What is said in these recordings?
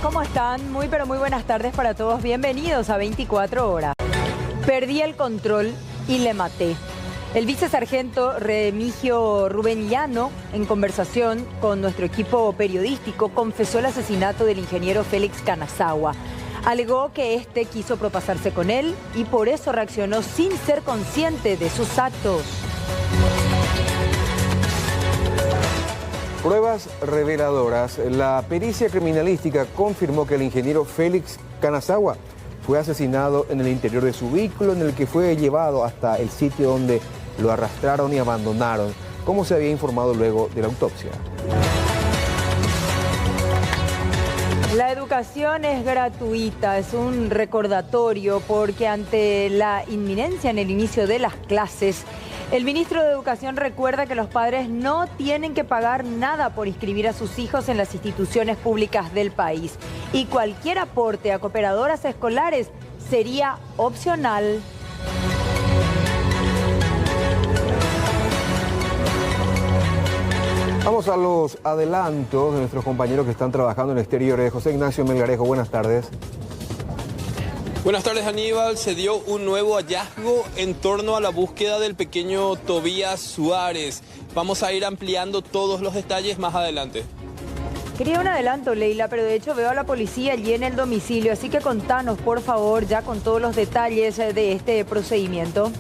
¿cómo están? Muy pero muy buenas tardes para todos. Bienvenidos a 24 horas. Perdí el control y le maté. El vicesargento Remigio Rubeniano, en conversación con nuestro equipo periodístico, confesó el asesinato del ingeniero Félix Canazagua. Alegó que este quiso propasarse con él y por eso reaccionó sin ser consciente de sus actos. Pruebas reveladoras. La pericia criminalística confirmó que el ingeniero Félix Canazagua fue asesinado en el interior de su vehículo, en el que fue llevado hasta el sitio donde lo arrastraron y abandonaron, como se había informado luego de la autopsia. La educación es gratuita, es un recordatorio porque ante la inminencia en el inicio de las clases, el ministro de Educación recuerda que los padres no tienen que pagar nada por inscribir a sus hijos en las instituciones públicas del país y cualquier aporte a cooperadoras escolares sería opcional. Vamos a los adelantos de nuestros compañeros que están trabajando en exteriores. José Ignacio Melgarejo, buenas tardes. Buenas tardes, Aníbal. Se dio un nuevo hallazgo en torno a la búsqueda del pequeño Tobías Suárez. Vamos a ir ampliando todos los detalles más adelante. Quería un adelanto, Leila, pero de hecho veo a la policía allí en el domicilio, así que contanos, por favor, ya con todos los detalles de este procedimiento.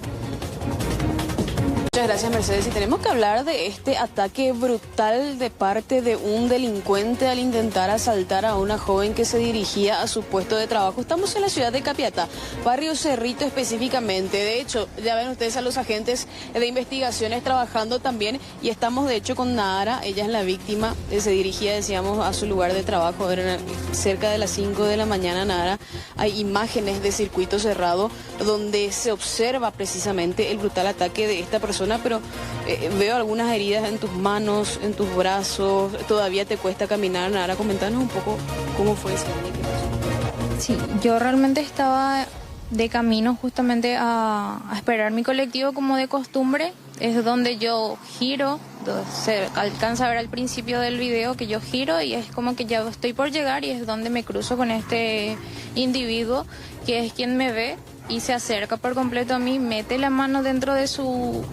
Muchas gracias, Mercedes. Y tenemos que hablar de este ataque brutal de parte de un delincuente al intentar asaltar a una joven que se dirigía a su puesto de trabajo. Estamos en la ciudad de Capiatá, barrio Cerrito específicamente. De hecho, ya ven ustedes a los agentes de investigaciones trabajando también y estamos de hecho con Nara. Ella es la víctima, se dirigía, decíamos, a su lugar de trabajo. Era cerca de las 5 de la mañana, Nara. Hay imágenes de circuito cerrado donde se observa precisamente el brutal ataque de esta persona, pero veo algunas heridas en tus manos, en tus brazos, todavía te cuesta caminar. Nara, comentanos un poco cómo fue ese día. Sí, yo realmente estaba de camino justamente a esperar mi colectivo como de costumbre. Es donde yo giro, se alcanza a ver al principio del video que yo giro y es como que ya estoy por llegar y es donde me cruzo con este individuo que es quien me ve y se acerca por completo a mí, mete la mano dentro de su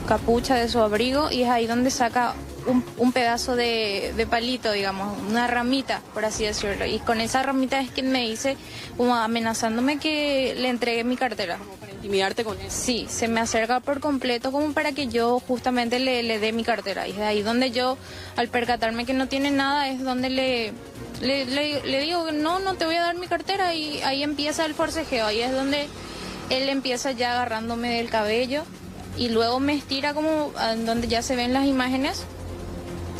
capucha, de su abrigo, y es ahí donde saca un pedazo de palito, digamos, una ramita, por así decirlo. Y con esa ramita es quien me dice, como amenazándome que le entregue mi cartera. Como para intimidarte con eso. Sí, se me acerca por completo como para que yo justamente le dé mi cartera. Y es ahí donde yo, al percatarme que no tiene nada, es donde le digo, no te voy a dar mi cartera, y ahí empieza el forcejeo. Ahí es donde él empieza ya agarrándome del cabello y luego me estira, como donde ya se ven las imágenes,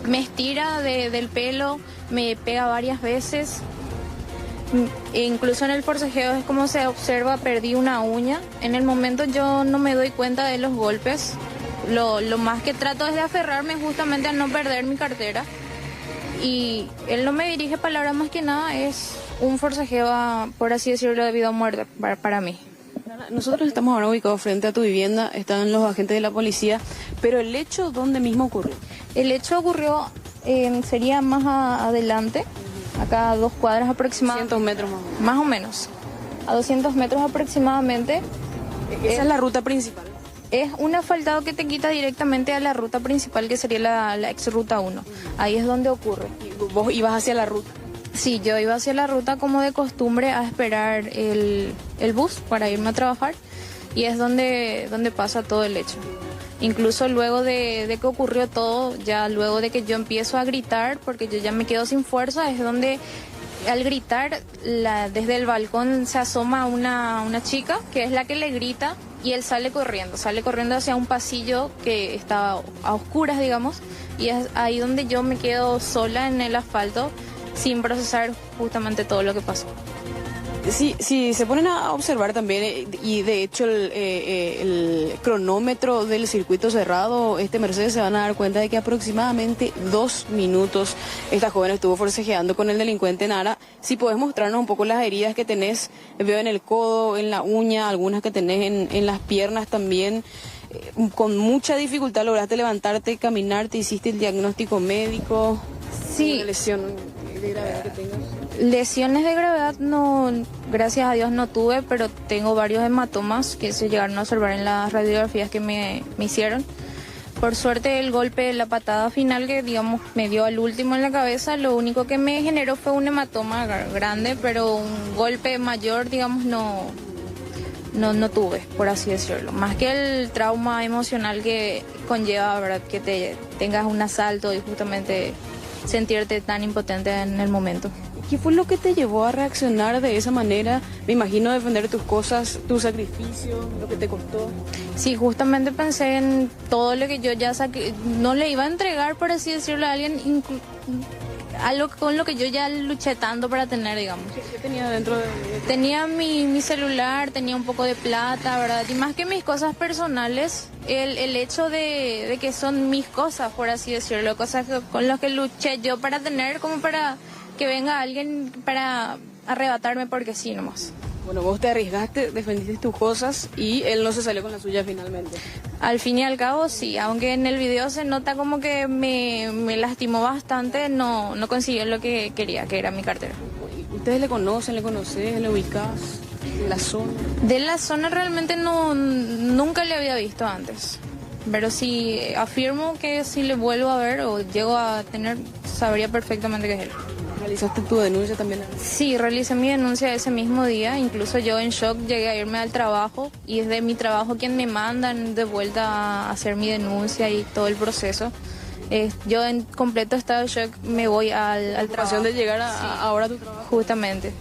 me estira del pelo, me pega varias veces. E incluso en el forcejeo es como se observa, perdí una uña. En el momento yo no me doy cuenta de los golpes. Lo más que trato es de aferrarme justamente a no perder mi cartera. Y él no me dirige palabras, más que nada es un forcejeo, por así decirlo, de vida o muerte para mí. Nosotros estamos ahora ubicados frente a tu vivienda, están los agentes de la policía, pero el hecho, ¿dónde mismo ocurrió? El hecho ocurrió, sería más adelante, acá a 2 cuadras aproximadamente. 200 metros más o menos. Más o menos, a 200 metros aproximadamente. Esa es la ruta principal. Es un asfaltado que te quita directamente a la ruta principal, que sería la ex ruta 1. Ahí es donde ocurre. ¿Y vos ibas hacia la ruta? Sí, yo iba hacia la ruta como de costumbre a esperar el bus para irme a trabajar, y es donde pasa todo el hecho. Incluso luego de que ocurrió todo, ya luego de que yo empiezo a gritar, porque yo ya me quedo sin fuerza, es donde al gritar desde el balcón se asoma una chica que es la que le grita, y él sale corriendo hacia un pasillo que está a oscuras, digamos, y es ahí donde yo me quedo sola en el asfalto sin procesar justamente todo lo que pasó. Sí, se ponen a observar también, y de hecho el cronómetro del circuito cerrado, Mercedes, se van a dar cuenta de que aproximadamente 2 minutos esta joven estuvo forcejeando con el delincuente Nara. Si podés mostrarnos un poco las heridas que tenés, veo en el codo, en la uña, algunas que tenés en las piernas también. Con mucha dificultad lograste levantarte, caminarte, hiciste el diagnóstico médico. Sí. Una lesión de gravedad que tengas? Lesiones de gravedad no, gracias a Dios no tuve, pero tengo varios hematomas que se llegaron a observar en las radiografías que me hicieron. Por suerte el golpe, la patada final que digamos me dio al último en la cabeza, lo único que me generó fue un hematoma grande, pero un golpe mayor digamos no tuve, por así decirlo. Más que el trauma emocional que conlleva, ¿verdad? Que te tengas un asalto y justamente sentirte tan impotente en el momento. ¿Qué fue lo que te llevó a reaccionar de esa manera? Me imagino defender tus cosas, tu sacrificio, lo que te costó. Sí, justamente pensé en todo lo que yo ya saqué, no le iba a entregar, por así decirlo, a alguien, algo con lo que yo ya luché tanto para tener, digamos. ¿Qué tenía dentro de...? Tenía mi celular, tenía un poco de plata, ¿verdad? Y más que mis cosas personales, el hecho de que son mis cosas, por así decirlo, cosas con las que luché yo para tener, como para que venga alguien para arrebatarme porque sí nomás. Bueno, vos te arriesgaste, defendiste tus cosas y él no se salió con la suya finalmente. Al fin y al cabo sí, aunque en el video se nota como que me lastimó bastante, no consiguió lo que quería, que era mi cartera. ¿Ustedes le conocen, le conoces, le ubicás de la zona? De la zona realmente nunca le había visto antes, pero sí afirmo que si le vuelvo a ver o llego a tener, sabría perfectamente que es él. ¿Realizaste tu denuncia también? Sí, realicé mi denuncia ese mismo día, incluso yo en shock llegué a irme al trabajo y es de mi trabajo quien me mandan de vuelta a hacer mi denuncia y todo el proceso. Yo en completo estado de shock me voy al trabajo. De llegar ahora a tu trabajo. Justamente.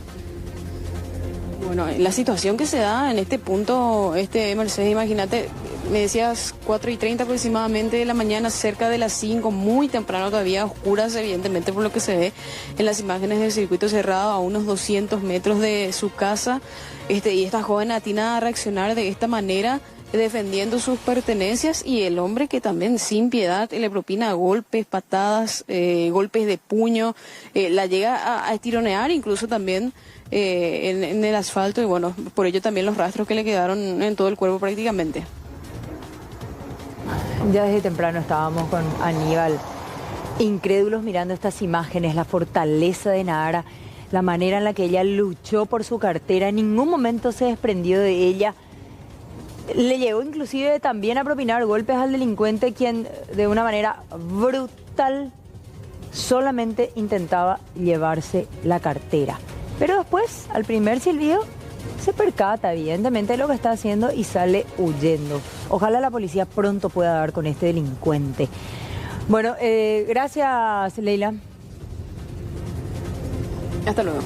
Bueno, la situación que se da en este punto, Mercedes, imagínate, me decías 4:30 aproximadamente de la mañana, cerca de las 5, muy temprano todavía, oscuras evidentemente por lo que se ve en las imágenes del circuito cerrado, a unos 200 metros de su casa, y esta joven atina a reaccionar de esta manera, defendiendo sus pertenencias, y el hombre que también sin piedad le propina golpes, patadas, golpes de puño, la llega a estironear incluso también en el asfalto, y bueno, por ello también los rastros que le quedaron en todo el cuerpo prácticamente. Ya desde temprano estábamos con Aníbal, incrédulos mirando estas imágenes, la fortaleza de Nahara, la manera en la que ella luchó por su cartera, en ningún momento se desprendió de ella. Le llegó inclusive también a propinar golpes al delincuente, quien de una manera brutal solamente intentaba llevarse la cartera. Pero después, al primer silbido, se percata evidentemente de lo que está haciendo y sale huyendo. Ojalá la policía pronto pueda dar con este delincuente. Bueno, gracias, Leila. Hasta luego.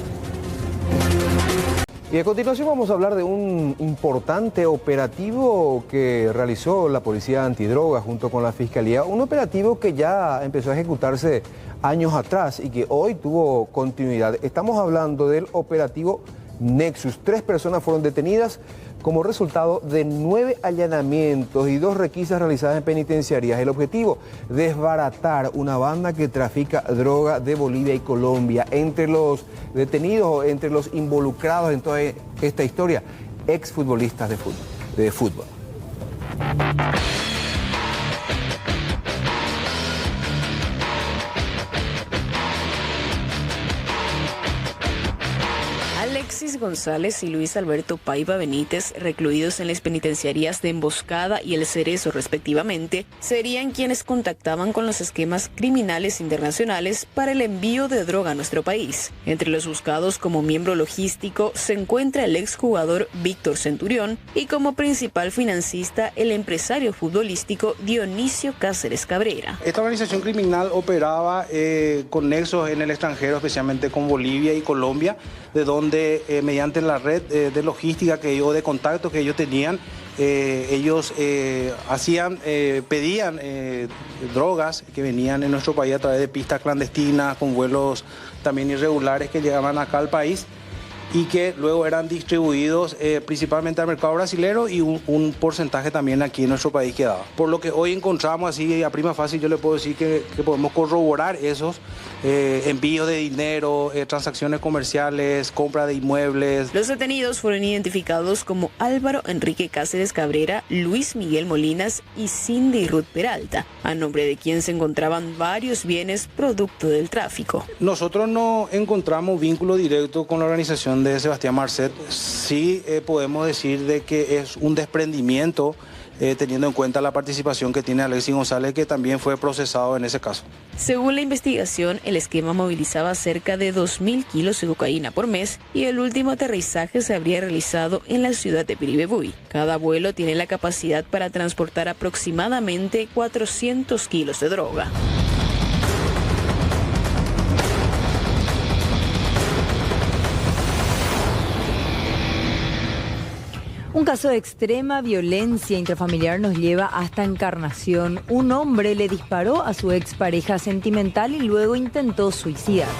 Y a continuación vamos a hablar de un importante operativo que realizó la Policía Antidrogas junto con la Fiscalía. Un operativo que ya empezó a ejecutarse años atrás y que hoy tuvo continuidad. Estamos hablando del operativo Nexus. 3 personas fueron detenidas como resultado de 9 allanamientos y 2 requisas realizadas en penitenciarías. El objetivo, desbaratar una banda que trafica droga de Bolivia y Colombia. Entre los detenidos, entre los involucrados en toda esta historia, exfutbolistas de fútbol. Alexis González y Luis Alberto Paiva Benítez, recluidos en las penitenciarías de Emboscada y El Cerezo respectivamente, serían quienes contactaban con los esquemas criminales internacionales para el envío de droga a nuestro país. Entre los buscados como miembro logístico se encuentra el exjugador Víctor Centurión y como principal financista el empresario futbolístico Dionisio Cáceres Cabrera. Esta organización criminal operaba con nexos en el extranjero, especialmente con Bolivia y Colombia, de donde mediante la red de logística o de contactos que ellos tenían, ellos pedían drogas que venían en nuestro país a través de pistas clandestinas, con vuelos también irregulares que llegaban acá al país y que luego eran distribuidos principalmente al mercado brasilero y un porcentaje también aquí en nuestro país quedaba. Por lo que hoy encontramos así a prima facie, yo le puedo decir que podemos corroborar esos envíos de dinero, transacciones comerciales, compra de inmuebles. Los detenidos fueron identificados como Álvaro Enrique Cáceres Cabrera, Luis Miguel Molinas y Cindy Ruth Peralta, a nombre de quien se encontraban varios bienes producto del tráfico. Nosotros no encontramos vínculo directo con la organización de Sebastián Marcet. Sí podemos decir de que es un desprendimiento teniendo en cuenta la participación que tiene Alexis González, que también fue procesado en ese caso. Según la investigación, el esquema movilizaba cerca de 2.000 kilos de cocaína por mes y el último aterrizaje se habría realizado en la ciudad de Piribebuy. Cada vuelo tiene la capacidad para transportar aproximadamente 400 kilos de droga. Un caso de extrema violencia intrafamiliar nos lleva hasta Encarnación. Un hombre le disparó a su expareja sentimental y luego intentó suicidarse.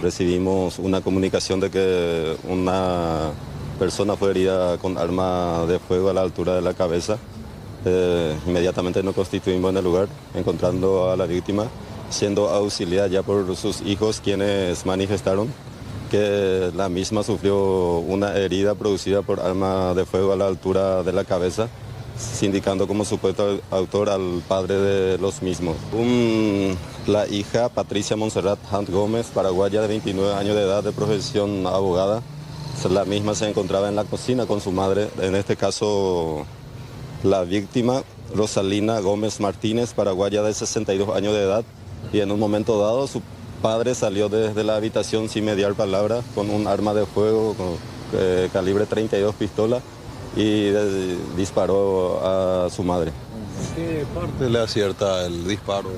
Recibimos una comunicación de que una persona fue herida con arma de fuego a la altura de la cabeza. Inmediatamente nos constituimos en el lugar, encontrando a la víctima, siendo auxiliada ya por sus hijos, quienes manifestaron que la misma sufrió una herida producida por arma de fuego a la altura de la cabeza, indicando como supuesto autor al padre de los mismos. La hija, Patricia Montserrat Hunt Gómez, paraguaya de 29 años de edad, de profesión abogada, la misma se encontraba en la cocina con su madre, en este caso la víctima, Rosalina Gómez Martínez, paraguaya de 62 años de edad, y en un momento dado su padre salió desde la habitación sin mediar palabra con un arma de fuego con calibre 32 pistola y disparó a su madre. ¿En qué parte le acierta el disparo?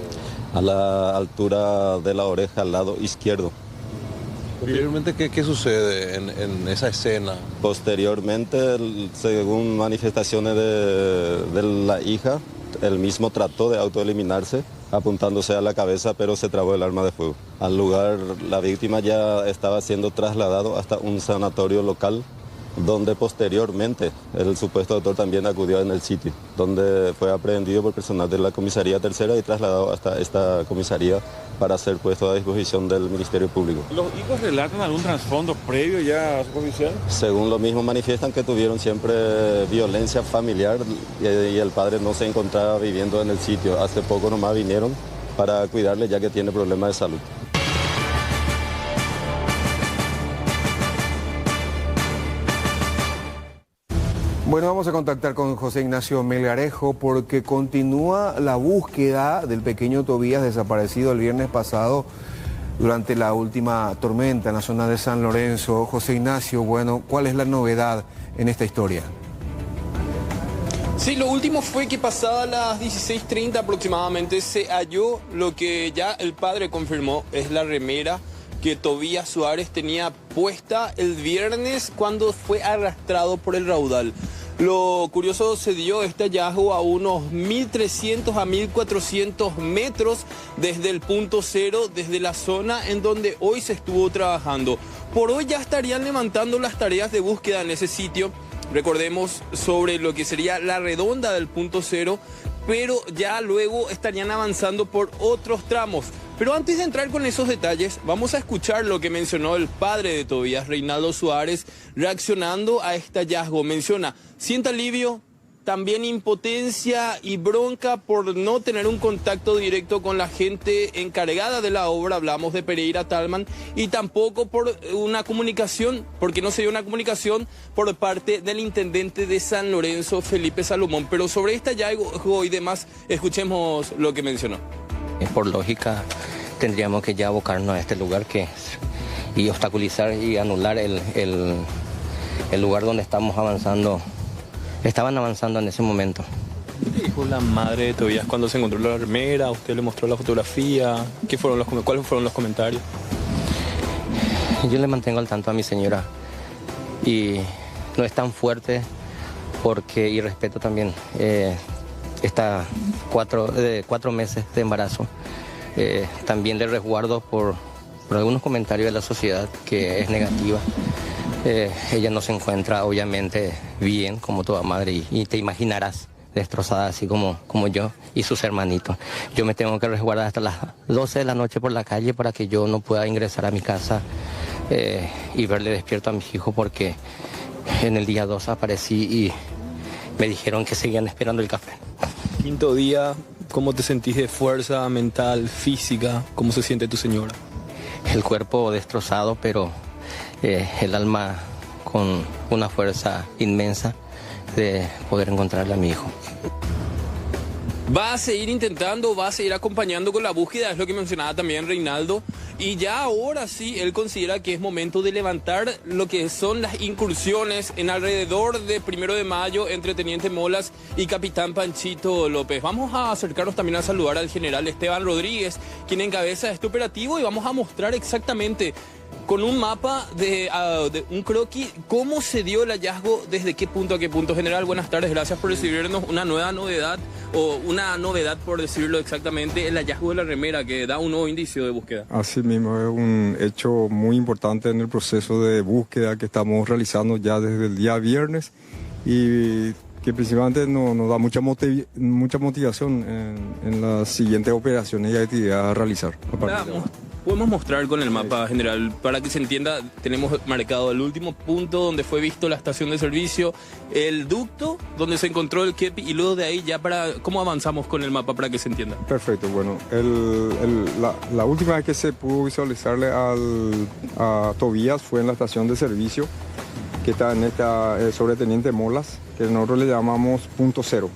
A la altura de la oreja, al lado izquierdo. Posteriormente, ¿qué sucede en esa escena? Posteriormente, según manifestaciones de la hija, él mismo trató de autoeliminarse, apuntándose a la cabeza, pero se trabó el arma de fuego. Al lugar, la víctima ya estaba siendo trasladado hasta un sanatorio local, donde posteriormente el supuesto autor también acudió en el sitio, donde fue aprehendido por personal de la comisaría tercera y trasladado hasta esta comisaría para ser puesto a disposición del Ministerio Público. ¿Los hijos relatan algún trasfondo previo ya a su convicción? Según lo mismo manifiestan que tuvieron siempre violencia familiar y el padre no se encontraba viviendo en el sitio. Hace poco nomás vinieron para cuidarle ya que tiene problemas de salud. Bueno, vamos a contactar con José Ignacio Melgarejo porque continúa la búsqueda del pequeño Tobías desaparecido el viernes pasado durante la última tormenta en la zona de San Lorenzo. José Ignacio, bueno, ¿cuál es la novedad en esta historia? Sí, lo último fue que pasada las 16:30 aproximadamente se halló lo que ya el padre confirmó, es la remera que Tobías Suárez tenía puesta el viernes cuando fue arrastrado por el raudal. Lo curioso se dio este hallazgo a unos 1.300 a 1.400 metros desde el punto cero, desde la zona en donde hoy se estuvo trabajando. Por hoy ya estarían levantando las tareas de búsqueda en ese sitio. Recordemos sobre lo que sería la redonda del punto cero, pero ya luego estarían avanzando por otros tramos. Pero antes de entrar con esos detalles, vamos a escuchar lo que mencionó el padre de Tobías, Reinaldo Suárez, reaccionando a este hallazgo. Menciona, siente alivio, también impotencia y bronca por no tener un contacto directo con la gente encargada de la obra, hablamos de Pereira Talman, y tampoco por una comunicación, porque no se dio una comunicación por parte del intendente de San Lorenzo, Felipe Salomón. Pero sobre este hallazgo y demás, escuchemos lo que mencionó. Por lógica, tendríamos que ya abocarnos a este lugar y obstaculizar y anular el lugar donde estamos avanzando. Estaban avanzando en ese momento. ¿Qué dijo la madre de Tobías cuando se encontró la remera? ¿Usted le mostró la fotografía? ¿Cuáles fueron los comentarios? Yo le mantengo al tanto a mi señora y no es tan fuerte porque, y respeto también, está 4 meses de embarazo. También le resguardo por algunos comentarios de la sociedad que es negativa. ella no se encuentra obviamente bien como toda madre y te imaginarás destrozada así como yo y sus hermanitos. Yo me tengo que resguardar hasta las 12 de la noche por la calle para que yo no pueda ingresar a mi casa y verle despierto a mis hijos, porque en el día 2 aparecí y me dijeron que seguían esperando el café. Quinto día, ¿cómo te sentís de fuerza mental, física? ¿Cómo se siente tu señora? El cuerpo destrozado, pero el alma con una fuerza inmensa de poder encontrarle a mi hijo. Va a seguir intentando, va a seguir acompañando con la búsqueda, es lo que mencionaba también Reinaldo, y ya ahora sí él considera que es momento de levantar lo que son las incursiones en alrededor de 1 de mayo entre Teniente Molas y Capitán Panchito López. Vamos a acercarnos también a saludar al general Esteban Rodríguez, quien encabeza este operativo, y vamos a mostrar exactamente con un mapa de un croquis cómo se dio el hallazgo, desde qué punto a qué punto. General, buenas tardes, gracias por recibirnos. Una nueva novedad, o una novedad por decirlo exactamente, el hallazgo de la remera que da un nuevo indicio de búsqueda. Así mismo, es un hecho muy importante en el proceso de búsqueda que estamos realizando ya desde el día viernes, y que principalmente nos da mucha motivación en las siguientes operaciones y actividades a realizar. Podemos mostrar con el mapa, general, para que se entienda. Tenemos marcado el último punto donde fue visto la estación de servicio, el ducto donde se encontró el kepi, y luego de ahí ya ¿cómo avanzamos con el mapa para que se entienda? Perfecto, bueno, la última vez que se pudo visualizarle a Tobías fue en la estación de servicio, que está en sobre Teniente Molas, que nosotros le llamamos punto cero.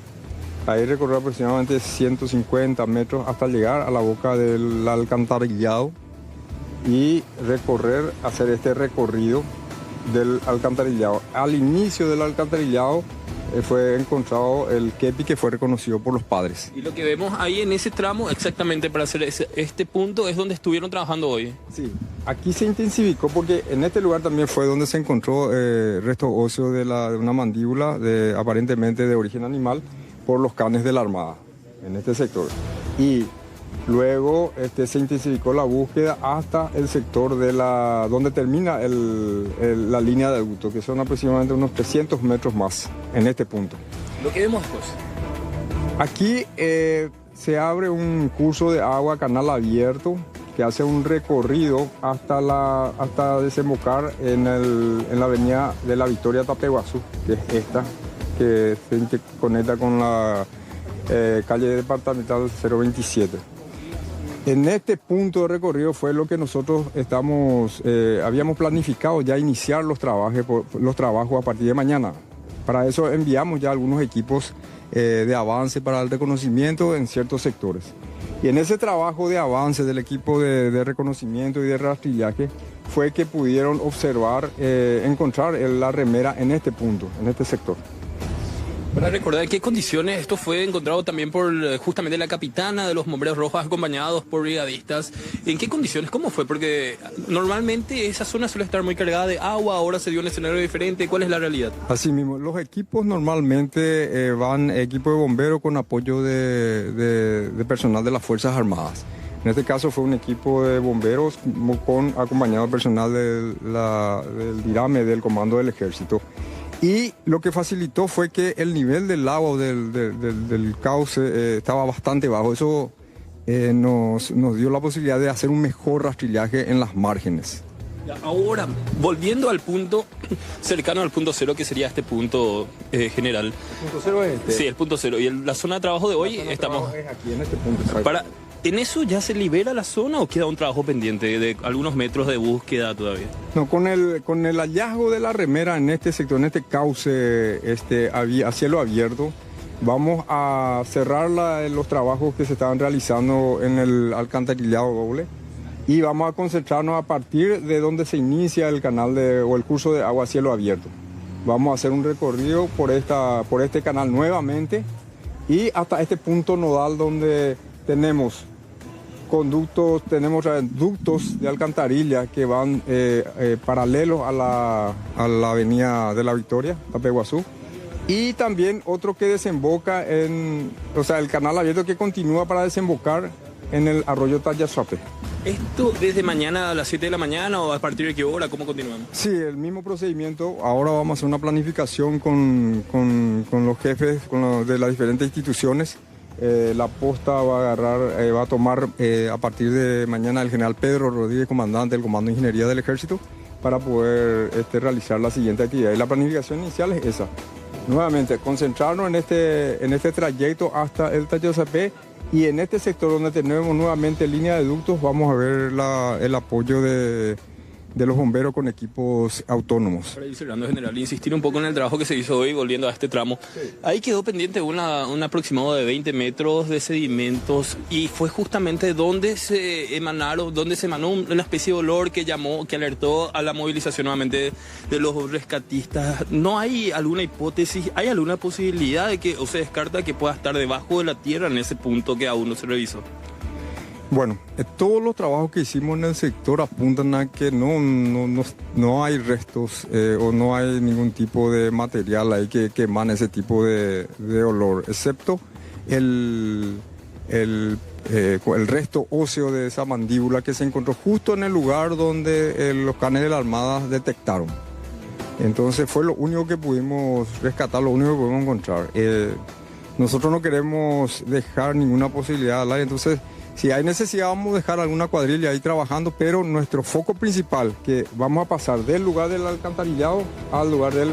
Ahí recorrió aproximadamente 150 metros hasta llegar a la boca del alcantarillado y hacer este recorrido del alcantarillado. Al inicio del alcantarillado fue encontrado el kepi, que fue reconocido por los padres. Y lo que vemos ahí en ese tramo, exactamente para hacer este punto, es donde estuvieron trabajando hoy. Sí, aquí se intensificó porque en este lugar también fue donde se encontró restos óseos de una mandíbula aparentemente de origen animal, por los canes de la Armada en este sector. Y luego se intensificó la búsqueda hasta el sector donde termina la línea de ducto, que son aproximadamente unos 300 metros más en este punto. Lo que vemos después. Aquí se abre un curso de agua canal abierto que hace un recorrido hasta desembocar en la avenida de la Victoria Tapeguazú, que es esta, que se conecta con la calle departamental 027. En este punto de recorrido fue lo que nosotros habíamos planificado ya iniciar los trabajos a partir de mañana. Para eso enviamos ya algunos equipos de avance para el reconocimiento en ciertos sectores. Y en ese trabajo de avance del equipo de reconocimiento y de rastrillaje fue que pudieron encontrar la remera en este punto, en este sector. Para recordar qué condiciones, esto fue encontrado también por justamente la capitana de los Bomberos Rojos, acompañados por brigadistas. ¿En qué condiciones? ¿Cómo fue? Porque normalmente esa zona suele estar muy cargada de agua, ahora se dio un escenario diferente. ¿Cuál es la realidad? Así mismo, los equipos normalmente van equipo de bomberos con apoyo de personal de las Fuerzas Armadas. En este caso fue un equipo de bomberos acompañado de personal del DIRAME, del Comando del Ejército. Y lo que facilitó fue que el nivel del agua del cauce estaba bastante bajo. Eso nos dio la posibilidad de hacer un mejor rastrillaje en las márgenes. Ahora, volviendo al punto cercano al punto cero, que sería este punto general. ¿El punto cero es este? Sí, el punto cero. Y la zona de trabajo de hoy estamos... Es aquí, en este punto. ¿En eso ya se libera la zona o queda un trabajo pendiente de algunos metros de búsqueda todavía? No, con el hallazgo de la remera en este sector, en este cauce a cielo abierto, vamos a cerrar los trabajos que se estaban realizando en el alcantarillado doble, y vamos a concentrarnos a partir de donde se inicia el canal o el curso de agua a cielo abierto. Vamos a hacer un recorrido por este canal nuevamente y hasta este punto nodal donde tenemos ductos de alcantarilla que van paralelos a la avenida de la Victoria, Tapeguazú, y también otro que desemboca el canal abierto que continúa para desembocar en el arroyo Tayazuapé. ¿Esto desde mañana a las 7 de la mañana o a partir de qué hora? ¿Cómo continuamos? Sí, el mismo procedimiento. Ahora vamos a hacer una planificación con los jefes de las diferentes instituciones. La posta va a tomar a partir de mañana el general Pedro Rodríguez, comandante del Comando de Ingeniería del Ejército, para poder realizar la siguiente actividad. Y la planificación inicial es esa. Nuevamente, concentrarnos en este trayecto hasta el Tayazuapé. Y en este sector donde tenemos nuevamente línea de ductos, vamos a ver el apoyo de los bomberos con equipos autónomos. Para ir cerrando, general, insistir un poco en el trabajo que se hizo hoy, volviendo a este tramo. Sí. Ahí quedó pendiente un aproximado de 20 metros de sedimentos y fue justamente donde se emanó una especie de olor que alertó a la movilización nuevamente de los rescatistas. ¿No hay alguna hipótesis, hay alguna posibilidad de que, o se descarta que pueda estar debajo de la tierra en ese punto que aún no se revisó? Bueno, todos los trabajos que hicimos en el sector apuntan a que no hay restos o no hay ningún tipo de material ahí que emane ese tipo de olor, excepto el resto óseo de esa mandíbula que se encontró justo en el lugar donde los canes de la Armada detectaron. Entonces fue lo único que pudimos rescatar, lo único que pudimos encontrar. Nosotros no queremos dejar ninguna posibilidad al aire, entonces si hay necesidad vamos a dejar alguna cuadrilla ahí trabajando, pero nuestro foco principal, que vamos a pasar del lugar del alcantarillado al lugar del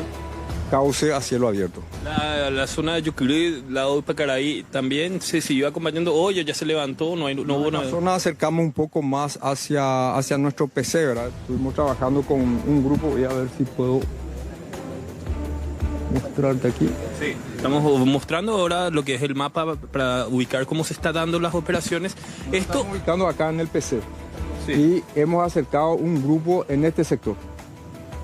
cauce a cielo abierto. La zona de Yucurí, lado de Pacaraí, también se siguió acompañando hoy, ya se levantó, no hubo nada. La zona acercamos un poco más hacia nuestro PC, ¿verdad? Estuvimos trabajando con un grupo, voy a ver si puedo mostrarte aquí. Sí, estamos mostrando ahora lo que es el mapa para ubicar cómo se está dando las operaciones. Estamos ubicando acá en el PC. Sí. Y hemos acercado un grupo en este sector.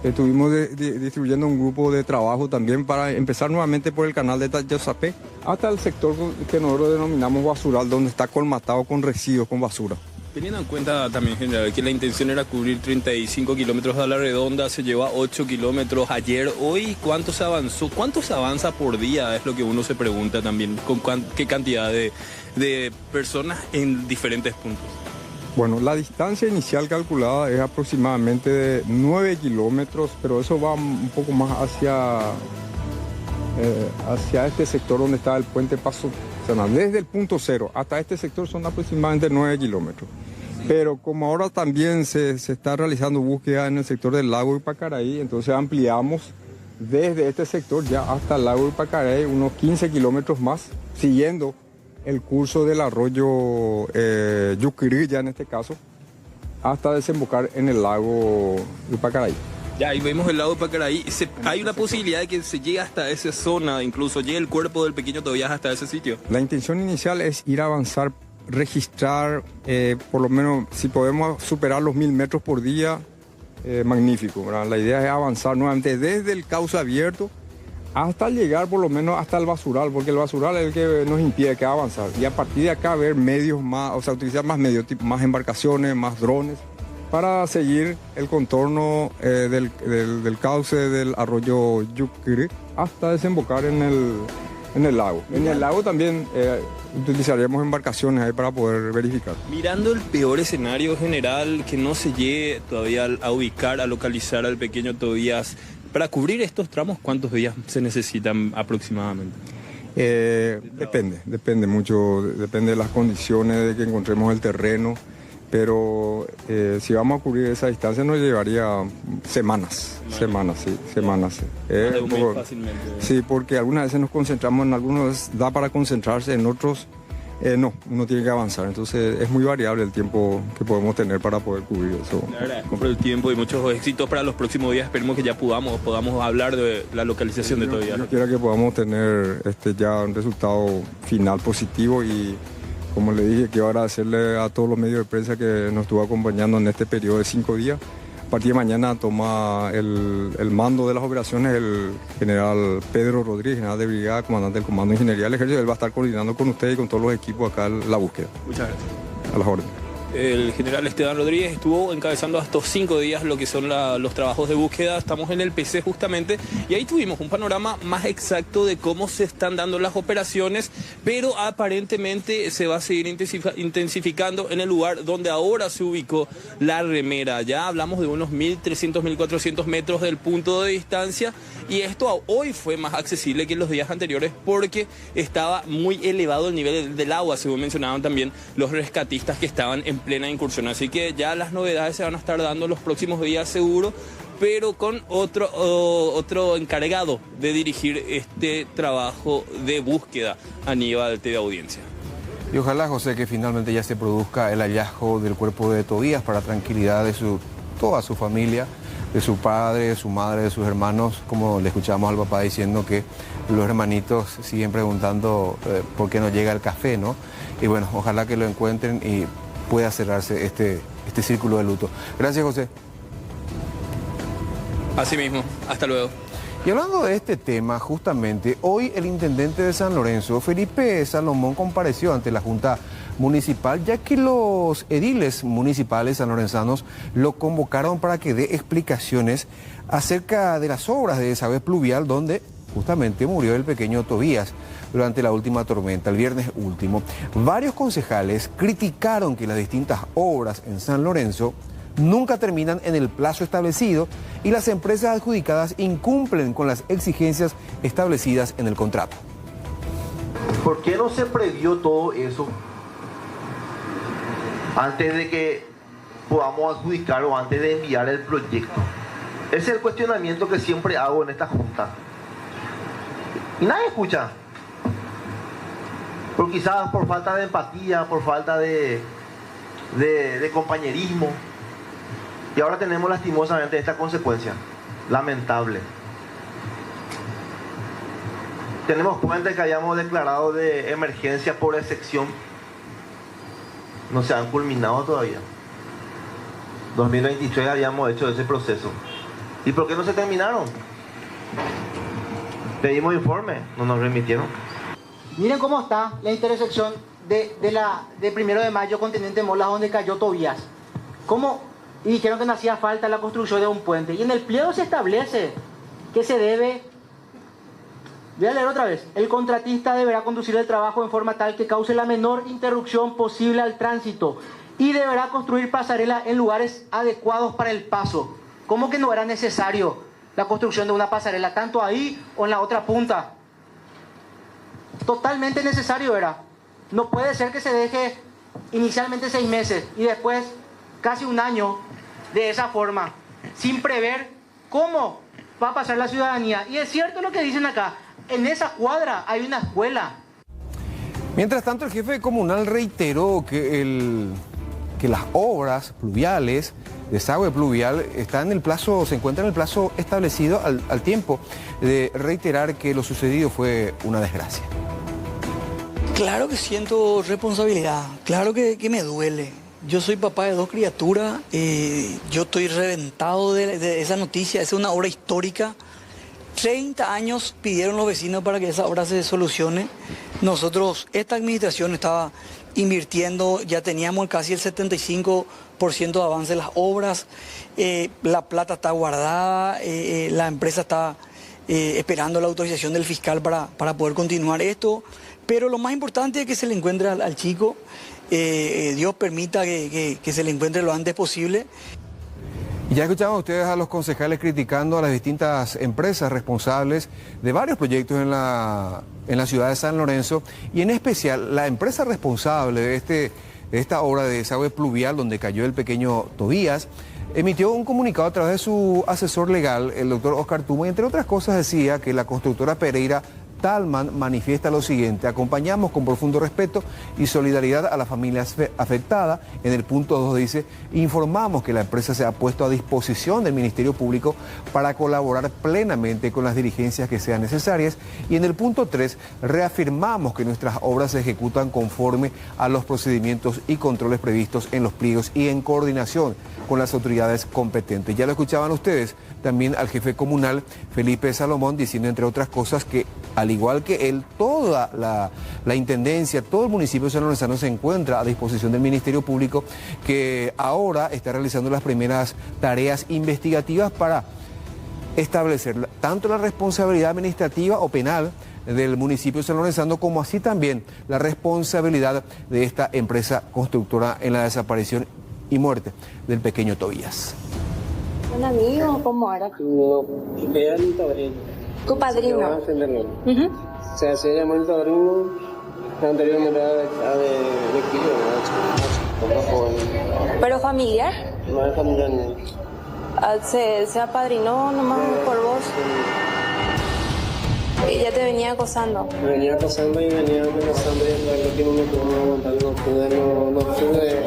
Estuvimos distribuyendo un grupo de trabajo también para empezar nuevamente por el canal de Tayazuapé hasta el sector que nosotros denominamos basural, donde está colmatado con residuos, con basura. Teniendo en cuenta también, general, que la intención era cubrir 35 kilómetros a la redonda, se lleva 8 kilómetros ayer. Hoy, ¿cuánto se avanzó? ¿Cuánto se avanza por día? Es lo que uno se pregunta también. ¿Con qué cantidad de personas en diferentes puntos? Bueno, la distancia inicial calculada es aproximadamente de 9 kilómetros, pero eso va un poco más hacia este sector donde está el puente Paso Canal. Desde el punto cero hasta este sector son aproximadamente 9 kilómetros. Pero como ahora también se está realizando búsqueda en el sector del lago Ipacaraí, entonces ampliamos desde este sector ya hasta el lago Ipacaraí unos 15 kilómetros más, siguiendo el curso del arroyo Yucurí, ya en este caso, hasta desembocar en el lago Ipacaraí. Ya, ahí vemos el lago Pacaraí. ¿Hay una posibilidad de que se llegue hasta esa zona, incluso llegue el cuerpo del pequeño Tobías hasta ese sitio? La intención inicial es ir a avanzar, registrar, por lo menos si podemos superar los 1000 metros por día, magnífico, ¿verdad? La idea es avanzar nuevamente desde el cauce abierto hasta llegar por lo menos hasta el basural, porque el basural es el que nos impide que avanzar. Y a partir de acá ver medios más, o sea, utilizar más medios, más embarcaciones, más drones, para seguir el contorno del cauce del arroyo Yucurí hasta desembocar en el lago. En el lago también utilizaríamos embarcaciones ahí para poder verificar. Mirando el peor escenario general, que no se llegue todavía a ubicar, a localizar al pequeño Tobías, para cubrir estos tramos, ¿cuántos días se necesitan aproximadamente? Depende mucho, depende de las condiciones, de que encontremos el terreno. Pero si vamos a cubrir esa distancia nos llevaría semanas. Sí. Un mes fácilmente. Sí, porque algunas veces nos concentramos en algunos, da para concentrarse, en otros no, uno tiene que avanzar. Entonces es muy variable el tiempo que podemos tener para poder cubrir eso. Le agradezco por el tiempo y muchos éxitos para los próximos días. Esperemos que ya podamos hablar de la localización de Tobías. Yo quiero que podamos tener ya un resultado final positivo y, como le dije, quiero agradecerle a todos los medios de prensa que nos estuvo acompañando en este periodo de 5 días. A partir de mañana toma el mando de las operaciones el general Pedro Rodríguez, general de brigada, comandante del Comando de Ingeniería del Ejército. Él va a estar coordinando con usted y con todos los equipos acá la búsqueda. Muchas gracias. A las órdenes. El general Esteban Rodríguez estuvo encabezando hasta 5 días lo que son los trabajos de búsqueda. Estamos en el PC justamente y ahí tuvimos un panorama más exacto de cómo se están dando las operaciones, pero aparentemente se va a seguir intensificando en el lugar donde ahora se ubicó la remera. Ya hablamos de unos 1.300, 1.400 metros del punto de distancia y esto hoy fue más accesible que en los días anteriores porque estaba muy elevado el nivel del agua, según mencionaban también los rescatistas que estaban en plena incursión. Así que ya las novedades se van a estar dando los próximos días seguro, pero con otro encargado de dirigir este trabajo de búsqueda, Aníbal TV Audiencia. Y ojalá, José, que finalmente ya se produzca el hallazgo del cuerpo de Tobías para tranquilidad de toda su familia, de su padre, de su madre, de sus hermanos, como le escuchamos al papá diciendo que los hermanitos siguen preguntando por qué no llega el café, ¿no? Y bueno, ojalá que lo encuentren y pueda cerrarse este círculo de luto. Gracias, José. Así mismo, hasta luego. Y hablando de este tema, justamente, hoy el intendente de San Lorenzo, Felipe Salomón, compareció ante la Junta Municipal, ya que los ediles municipales sanlorenzanos lo convocaron para que dé explicaciones acerca de las obras de desagüe pluvial donde justamente murió el pequeño Tobías durante la última tormenta, el viernes último. Varios concejales criticaron que las distintas obras en San Lorenzo nunca terminan en el plazo establecido y las empresas adjudicadas incumplen con las exigencias establecidas en el contrato. ¿Por qué no se previó todo eso antes de que podamos adjudicar o antes de enviar el proyecto? Ese es el cuestionamiento que siempre hago en esta junta. Y nadie escucha. Quizás por falta de empatía, por falta de compañerismo. Y ahora tenemos lastimosamente esta consecuencia. Lamentable. Tenemos puentes que hayamos declarado de emergencia por excepción. No se han culminado todavía. 2023 habíamos hecho ese proceso. ¿Y por qué no se terminaron? Pedimos informe, no nos remitieron. Miren cómo está la intersección de 1 de Mayo con Teniente Molas donde cayó Tobías. Y dijeron que no hacía falta la construcción de un puente. Y en el pliego se establece que se debe... Voy a leer otra vez. El contratista deberá conducir el trabajo en forma tal que cause la menor interrupción posible al tránsito y deberá construir pasarela en lugares adecuados para el paso. ¿Cómo que no era necesario la construcción de una pasarela tanto ahí o en la otra punta? Totalmente necesario era. No puede ser que se deje inicialmente 6 meses y después casi 1 año de esa forma, sin prever cómo va a pasar la ciudadanía. Y es cierto lo que dicen acá, en esa cuadra hay una escuela. Mientras tanto, el jefe comunal reiteró que las obras pluviales, desagüe pluvial, se encuentra en el plazo establecido al tiempo de reiterar que lo sucedido fue una desgracia. Claro que siento responsabilidad, claro que me duele. Yo soy papá de 2 criaturas, yo estoy reventado de esa noticia, es una obra histórica. 30 años pidieron los vecinos para que esa obra se solucione. Esta administración estaba invirtiendo, ya teníamos casi el 75% de avance en las obras, la plata está guardada, la empresa está esperando la autorización del fiscal para poder continuar esto. Pero lo más importante es que se le encuentre al chico. Dios permita que se le encuentre lo antes posible. Ya escuchaban ustedes a los concejales criticando a las distintas empresas responsables de varios proyectos en la ciudad de San Lorenzo y en especial la empresa responsable de esta obra de desagüe pluvial donde cayó el pequeño Tobías. Emitió un comunicado a través de su asesor legal, el doctor Oscar Tumo, y entre otras cosas decía que la constructora Pereira Talman manifiesta lo siguiente: acompañamos con profundo respeto y solidaridad a las familias afectadas. En el punto 2 dice, informamos que la empresa se ha puesto a disposición del Ministerio Público para colaborar plenamente con las diligencias que sean necesarias. Y en el punto 3, reafirmamos que nuestras obras se ejecutan conforme a los procedimientos y controles previstos en los pliegos y en coordinación con las autoridades competentes. Ya lo escuchaban ustedes también al jefe comunal Felipe Salomón diciendo, entre otras cosas, que al igual que él, toda la Intendencia, todo el municipio de San Lorenzo se encuentra a disposición del Ministerio Público, que ahora está realizando las primeras tareas investigativas para establecer tanto la responsabilidad administrativa o penal del municipio de San Lorenzo, como así también la responsabilidad de esta empresa constructora en la desaparición y muerte del pequeño Tobías. ¿Un amigo? ¿Cómo era? No, era mi padrino. ¿Tu padrino? Se llamó el padrino, anteriormente era de Quillo, ¿Pero familiar? No es familiar, no. ¿Se apadrinó nomás por vos? ¿Ella te venía acosando? Me venía acosando y venía amenazando y lo que no me pudo aguantar, no pude.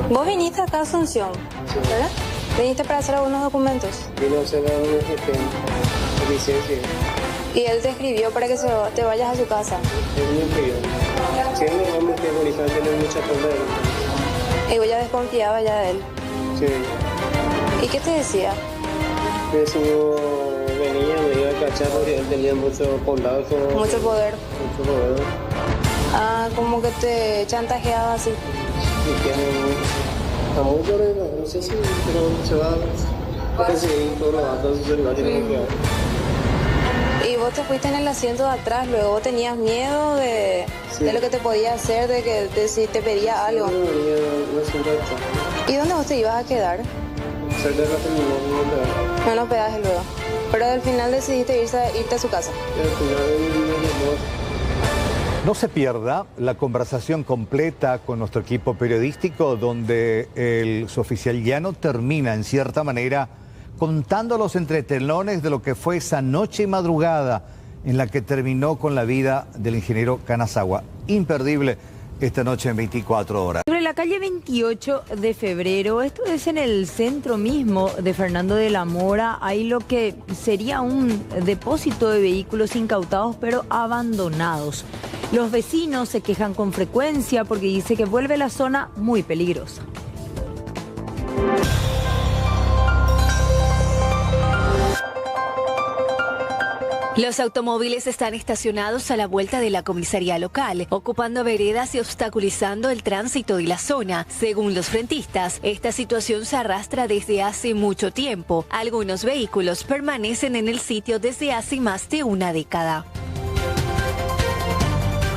¿Vos viniste acá a Asunción? Sí. ¿Verdad? ¿Viniste para hacer algunos documentos? Vino a hacer una gestión de licencia. ¿Y él te escribió para que te vayas a su casa? Él me escribió. Sí, normalmente Bolívar tiene mucha problemas. ¿Y vos ya desconfiabas ya de él? Sí. ¿Y qué te decía? Que si no venía, me iba a cachar porque él tenía mucho condado. Mucho poder. Mucho poder. Ah, como que te chantajeaba así. Y que a mucho no sé si, pero se va a perseguir todos los datos de su celular. ¿Y vos te fuiste en el asiento de atrás? ¿Luego vos tenías miedo de lo que te podía hacer, de si te pedía algo? No, ¿Y dónde vos te ibas a quedar? Cerca de la terminal, no hospedaje luego. Pero al final decidiste irte a su casa. Al final no se pierda la conversación completa con nuestro equipo periodístico, donde el suboficial Llano termina, en cierta manera, contando los entretelones de lo que fue esa noche y madrugada en la que terminó con la vida del ingeniero Kanazagua. Imperdible esta noche en 24 horas. Sobre la calle 28 de febrero, esto es en el centro mismo de Fernando de la Mora, hay lo que sería un depósito de vehículos incautados pero abandonados. Los vecinos se quejan con frecuencia porque dice que vuelve la zona muy peligrosa. Los automóviles están estacionados a la vuelta de la comisaría local, ocupando veredas y obstaculizando el tránsito de la zona. Según los frentistas, esta situación se arrastra desde hace mucho tiempo. Algunos vehículos permanecen en el sitio desde hace más de una década.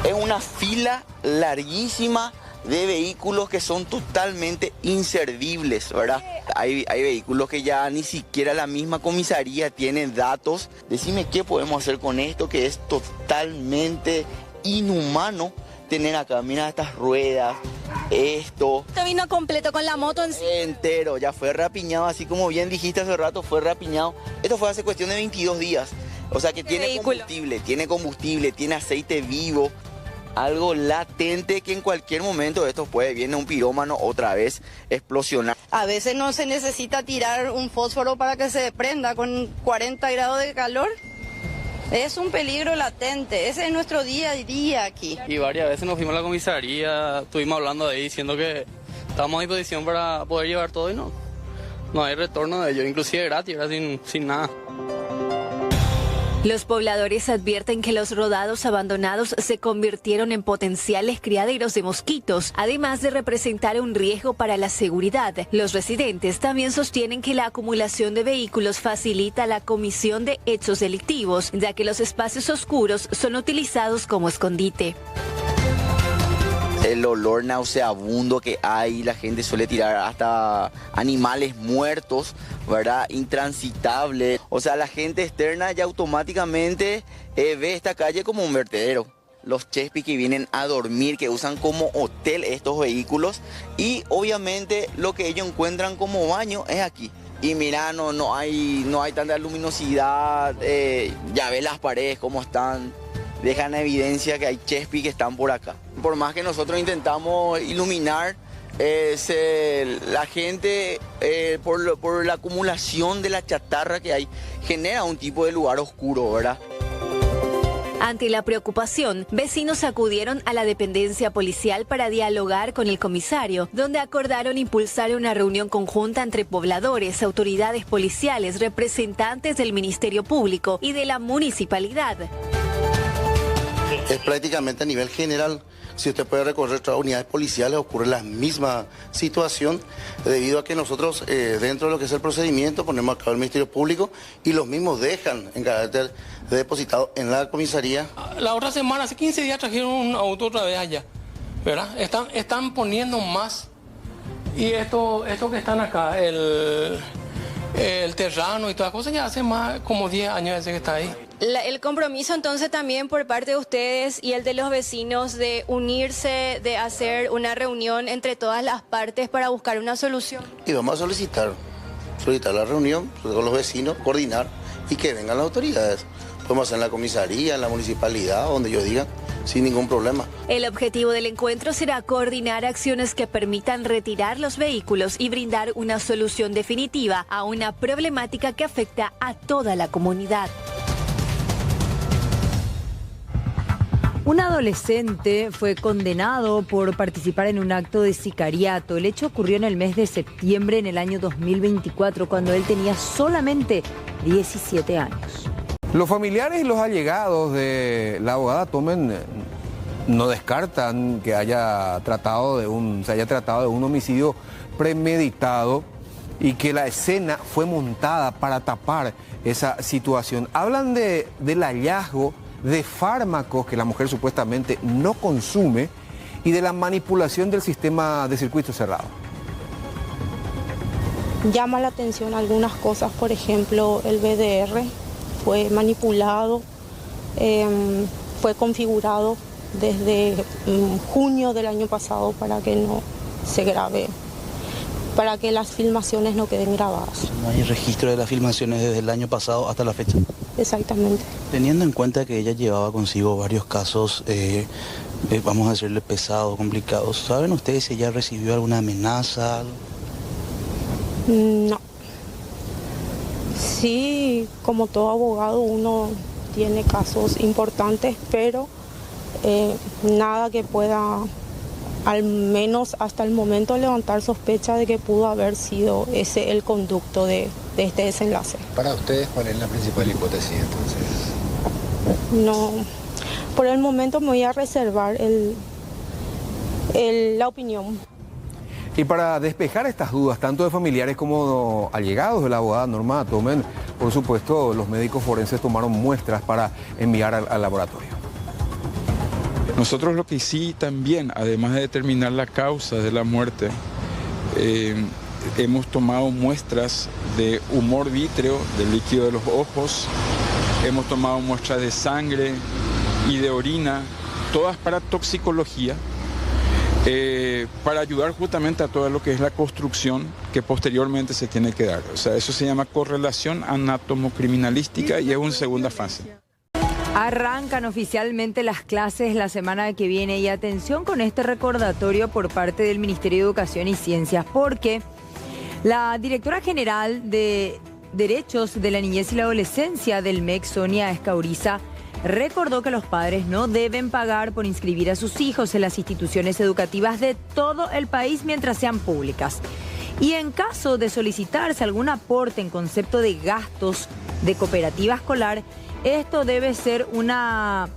Es una fila larguísima de vehículos que son totalmente inservibles, ¿verdad? Hay vehículos que ya ni siquiera la misma comisaría tiene datos. Decime qué podemos hacer con esto, que es totalmente inhumano tener acá. Mira estas ruedas, esto. Esto vino completo con la moto en sí. Entero, ya fue rapiñado, así como bien dijiste hace rato, fue rapiñado. Esto fue hace cuestión de 22 días. O sea que tiene combustible, tiene aceite vivo. Algo latente que en cualquier momento de esto viene un pirómano otra vez explosionar. A veces no se necesita tirar un fósforo para que se prenda con 40 grados de calor. Es un peligro latente, ese es nuestro día a día aquí. Y varias veces nos fuimos a la comisaría, estuvimos hablando de ahí, diciendo que estábamos a disposición para poder llevar todo y no hay retorno de ello, inclusive gratis, sin nada. Los pobladores advierten que los rodados abandonados se convirtieron en potenciales criaderos de mosquitos, además de representar un riesgo para la seguridad. Los residentes también sostienen que la acumulación de vehículos facilita la comisión de hechos delictivos, ya que los espacios oscuros son utilizados como escondite. El olor nauseabundo que hay, la gente suele tirar hasta animales muertos, ¿verdad? Intransitable. O sea, la gente externa ya automáticamente ve esta calle como un vertedero. Los chespis que vienen a dormir, que usan como hotel estos vehículos, y obviamente lo que ellos encuentran como baño es aquí. Y mira, no hay tanta luminosidad, ya ves las paredes cómo están. Dejan evidencia que hay chespis que están por acá. Por más que nosotros intentamos iluminar, la gente, por la acumulación de la chatarra que hay, genera un tipo de lugar oscuro, ¿verdad? Ante la preocupación, vecinos acudieron a la dependencia policial para dialogar con el comisario, donde acordaron impulsar una reunión conjunta entre pobladores, autoridades policiales, representantes del Ministerio Público y de la municipalidad. Es prácticamente a nivel general. Si usted puede recorrer otras unidades policiales, ocurre la misma situación, debido a que nosotros, dentro de lo que es el procedimiento, ponemos a cabo el Ministerio Público y los mismos dejan en carácter de depositado en la comisaría. La otra semana, hace 15 días, trajeron un auto otra vez allá, ¿verdad? Están poniendo más. Y esto que están acá, el terrano y todas las cosas, ya hace más como 10 años desde que está ahí. El compromiso entonces también por parte de ustedes y el de los vecinos de unirse, de hacer una reunión entre todas las partes para buscar una solución. Y vamos a solicitar la reunión con los vecinos, coordinar y que vengan las autoridades. Podemos hacer en la comisaría, en la municipalidad, donde ellos digan, sin ningún problema. El objetivo del encuentro será coordinar acciones que permitan retirar los vehículos y brindar una solución definitiva a una problemática que afecta a toda la comunidad. Un adolescente fue condenado por participar en un acto de sicariato. El hecho ocurrió en el mes de septiembre en el año 2024, cuando él tenía solamente 17 años. Los familiares y los allegados de la abogada Tomen no descartan que se haya tratado de un homicidio premeditado y que la escena fue montada para tapar esa situación. Hablan del hallazgo de fármacos que la mujer supuestamente no consume y de la manipulación del sistema de circuito cerrado. Llama la atención algunas cosas, por ejemplo, el BDR fue manipulado, fue configurado desde junio del año pasado para que no se grabe, para que las filmaciones no queden grabadas. No hay registro de las filmaciones desde el año pasado hasta la fecha. Exactamente. Teniendo en cuenta que ella llevaba consigo varios casos, vamos a decirle pesados, complicados, ¿saben ustedes si ella recibió alguna amenaza? No. Sí, como todo abogado uno tiene casos importantes, pero nada que pueda, al menos hasta el momento, levantar sospecha de que pudo haber sido ese el conducto de este desenlace. Para ustedes, ¿cuál es la principal hipótesis entonces? No, por el momento me voy a reservar la opinión. Y para despejar estas dudas, tanto de familiares como allegados de la abogada Norma Tomen, por supuesto, los médicos forenses tomaron muestras para enviar al laboratorio. Nosotros lo que sí también, además de determinar la causa de la muerte, hemos tomado muestras de humor vítreo, del líquido de los ojos, hemos tomado muestras de sangre y de orina, todas para toxicología, para ayudar justamente a todo lo que es la construcción que posteriormente se tiene que dar. O sea, eso se llama correlación anatomocriminalística y es una segunda fase. Arrancan oficialmente las clases la semana que viene y atención con este recordatorio por parte del Ministerio de Educación y Ciencias, porque la directora general de Derechos de la Niñez y la Adolescencia del MEC, Sonia Escauriza, recordó que los padres no deben pagar por inscribir a sus hijos en las instituciones educativas de todo el país mientras sean públicas. Y en caso de solicitarse algún aporte en concepto de gastos de cooperativa escolar, esto debe ser una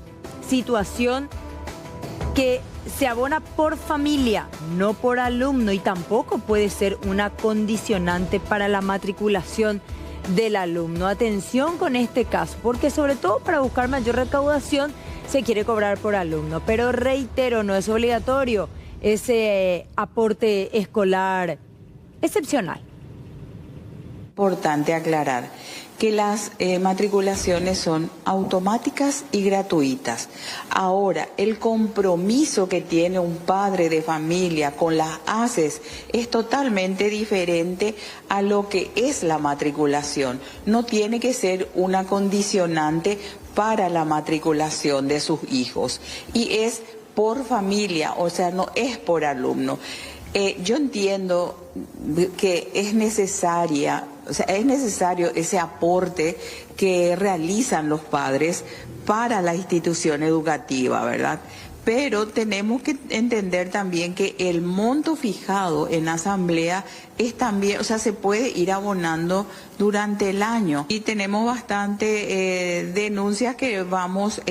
situación que se abona por familia, no por alumno, y tampoco puede ser una condicionante para la matriculación del alumno. Atención con este caso, porque sobre todo para buscar mayor recaudación se quiere cobrar por alumno, pero reitero, no es obligatorio ese aporte escolar excepcional. Importante aclarar que las matriculaciones son automáticas y gratuitas. Ahora, el compromiso que tiene un padre de familia con las ACES es totalmente diferente a lo que es la matriculación. No tiene que ser una condicionante para la matriculación de sus hijos. Y es por familia, o sea, no es por alumno. Yo entiendo que es necesario ese aporte que realizan los padres para la institución educativa, ¿verdad? Pero tenemos que entender también que el monto fijado en asamblea es también, o sea, se puede ir abonando durante el año. Y tenemos bastante denuncias que vamos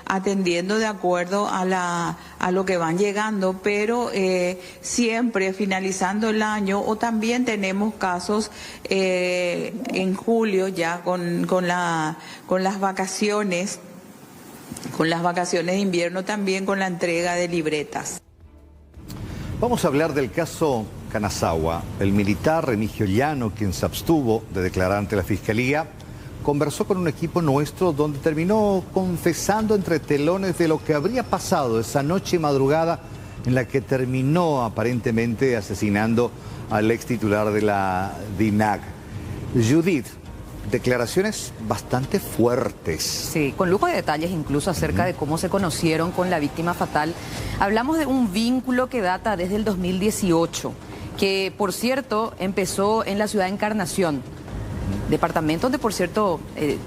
atendiendo de acuerdo a lo que van llegando, pero siempre finalizando el año, o también tenemos casos en julio ya con las vacaciones. Con las vacaciones de invierno también con la entrega de libretas. Vamos a hablar del caso Kanazawa. El militar Remigio Llano, quien se abstuvo de declarar ante la Fiscalía, conversó con un equipo nuestro donde terminó confesando entre telones de lo que habría pasado esa noche y madrugada en la que terminó aparentemente asesinando al ex titular de la DINAG. Judith, declaraciones bastante fuertes. Sí, con lujo de detalles incluso acerca de cómo se conocieron con la víctima fatal. Hablamos de un vínculo que data desde el 2018, que por cierto empezó en la ciudad de Encarnación, departamento donde por cierto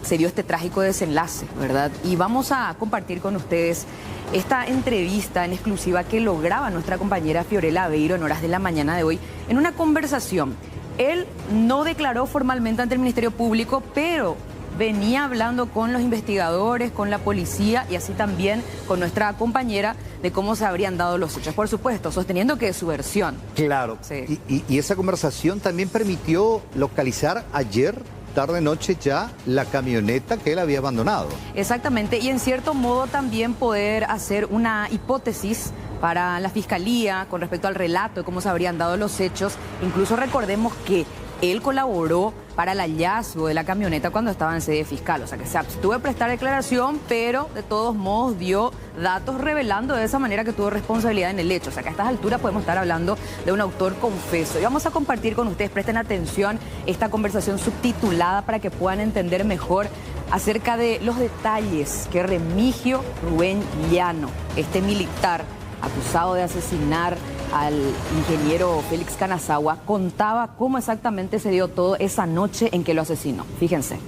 se dio este trágico desenlace, ¿verdad? Y vamos a compartir con ustedes esta entrevista en exclusiva que lograba nuestra compañera Fiorella Aveiro en horas de la mañana de hoy en una conversación. Él no declaró formalmente ante el Ministerio Público, pero venía hablando con los investigadores, con la policía y así también con nuestra compañera de cómo se habrían dado los hechos. Por supuesto, sosteniendo que es su versión. Claro. Sí. Y esa conversación también permitió localizar ayer, tarde-noche ya, la camioneta que él había abandonado. Exactamente. Y en cierto modo también poder hacer una hipótesis para la Fiscalía con respecto al relato de cómo se habrían dado los hechos. Incluso recordemos que él colaboró para el hallazgo de la camioneta cuando estaba en sede fiscal. O sea que se abstuvo de prestar declaración, pero de todos modos dio datos revelando de esa manera que tuvo responsabilidad en el hecho. O sea que a estas alturas podemos estar hablando de un autor confeso. Y vamos a compartir con ustedes, presten atención, esta conversación subtitulada para que puedan entender mejor acerca de los detalles que Remigio Rubén Llano, este militar acusado de asesinar al ingeniero Félix Kanazawa, contaba cómo exactamente se dio todo esa noche en que lo asesinó. Fíjense.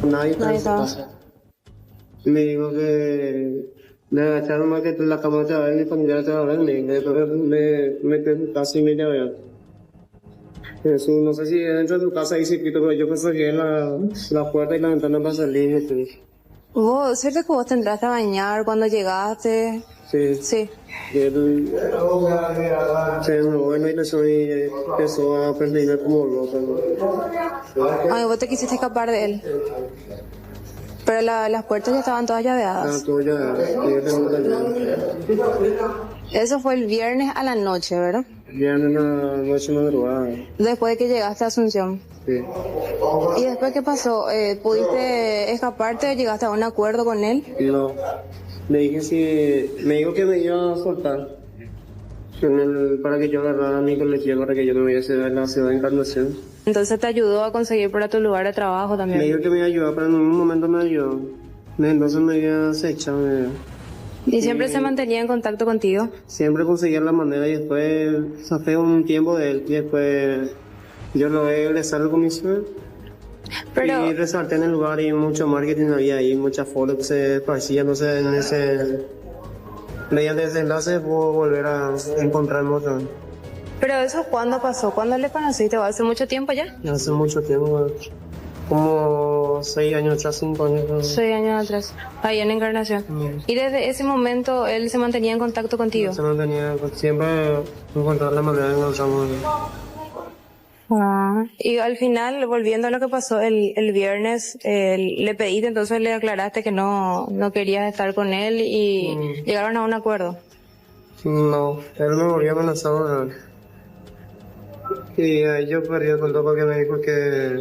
Nadie estaba. Me dijo que le echaron más que la camioneta a él y familiar se va a ver, me casi me llave. Eso, no sé si dentro de tu casa hay circuito, pero yo pensé que la puerta y la ventana para salir. ¿Vos, cierto que vos te entraste a bañar cuando llegaste? Sí. Sí. Y él se enojó en la habitación y empezó a perseguirme como loco. Ay, vos te quisiste escapar de él. Pero las puertas ya estaban todas llaveadas. Estaban todas llaveadas. Eso fue el viernes a la noche, ¿verdad? Viernes a la noche madrugada. Después de que llegaste a Asunción. Sí. ¿Y después qué pasó? ¿Pudiste escaparte o llegaste a un acuerdo con él? No. Me dijo que me iba a soltar para que yo agarrara mi colegio, para que yo me vaya a la ciudad de Encarnación. Entonces te ayudó a conseguir para tu lugar de trabajo también. Me dijo que me iba a ayudar, pero en un momento me ayudó. Entonces me había acechado. ¿Y siempre se mantenía en contacto contigo? Siempre conseguía la manera y después saqué un tiempo de él y después yo lo voy a regresar a la comisión. Pero... Y resalté en el lugar y mucho marketing había ahí, muchas fotos que se parecían, no sé, en ese... Mediante ese enlace puedo volver a encontrarme otra vez. ¿Pero eso cuándo pasó? ¿Cuándo le conociste? ¿Hace mucho tiempo ya? Hace mucho tiempo, como 6 años atrás, 5 años atrás. 6 años atrás, ahí en Encarnación. ¿Y desde ese momento él se mantenía en contacto contigo? Se mantenía, siempre encontrar la manera de encontrarnos. Y al final, volviendo a lo que pasó el viernes, le pediste, entonces le aclaraste que no querías estar con él y llegaron a un acuerdo. No, él me volvió amenazado. Y yo perdí el contacto porque me dijo que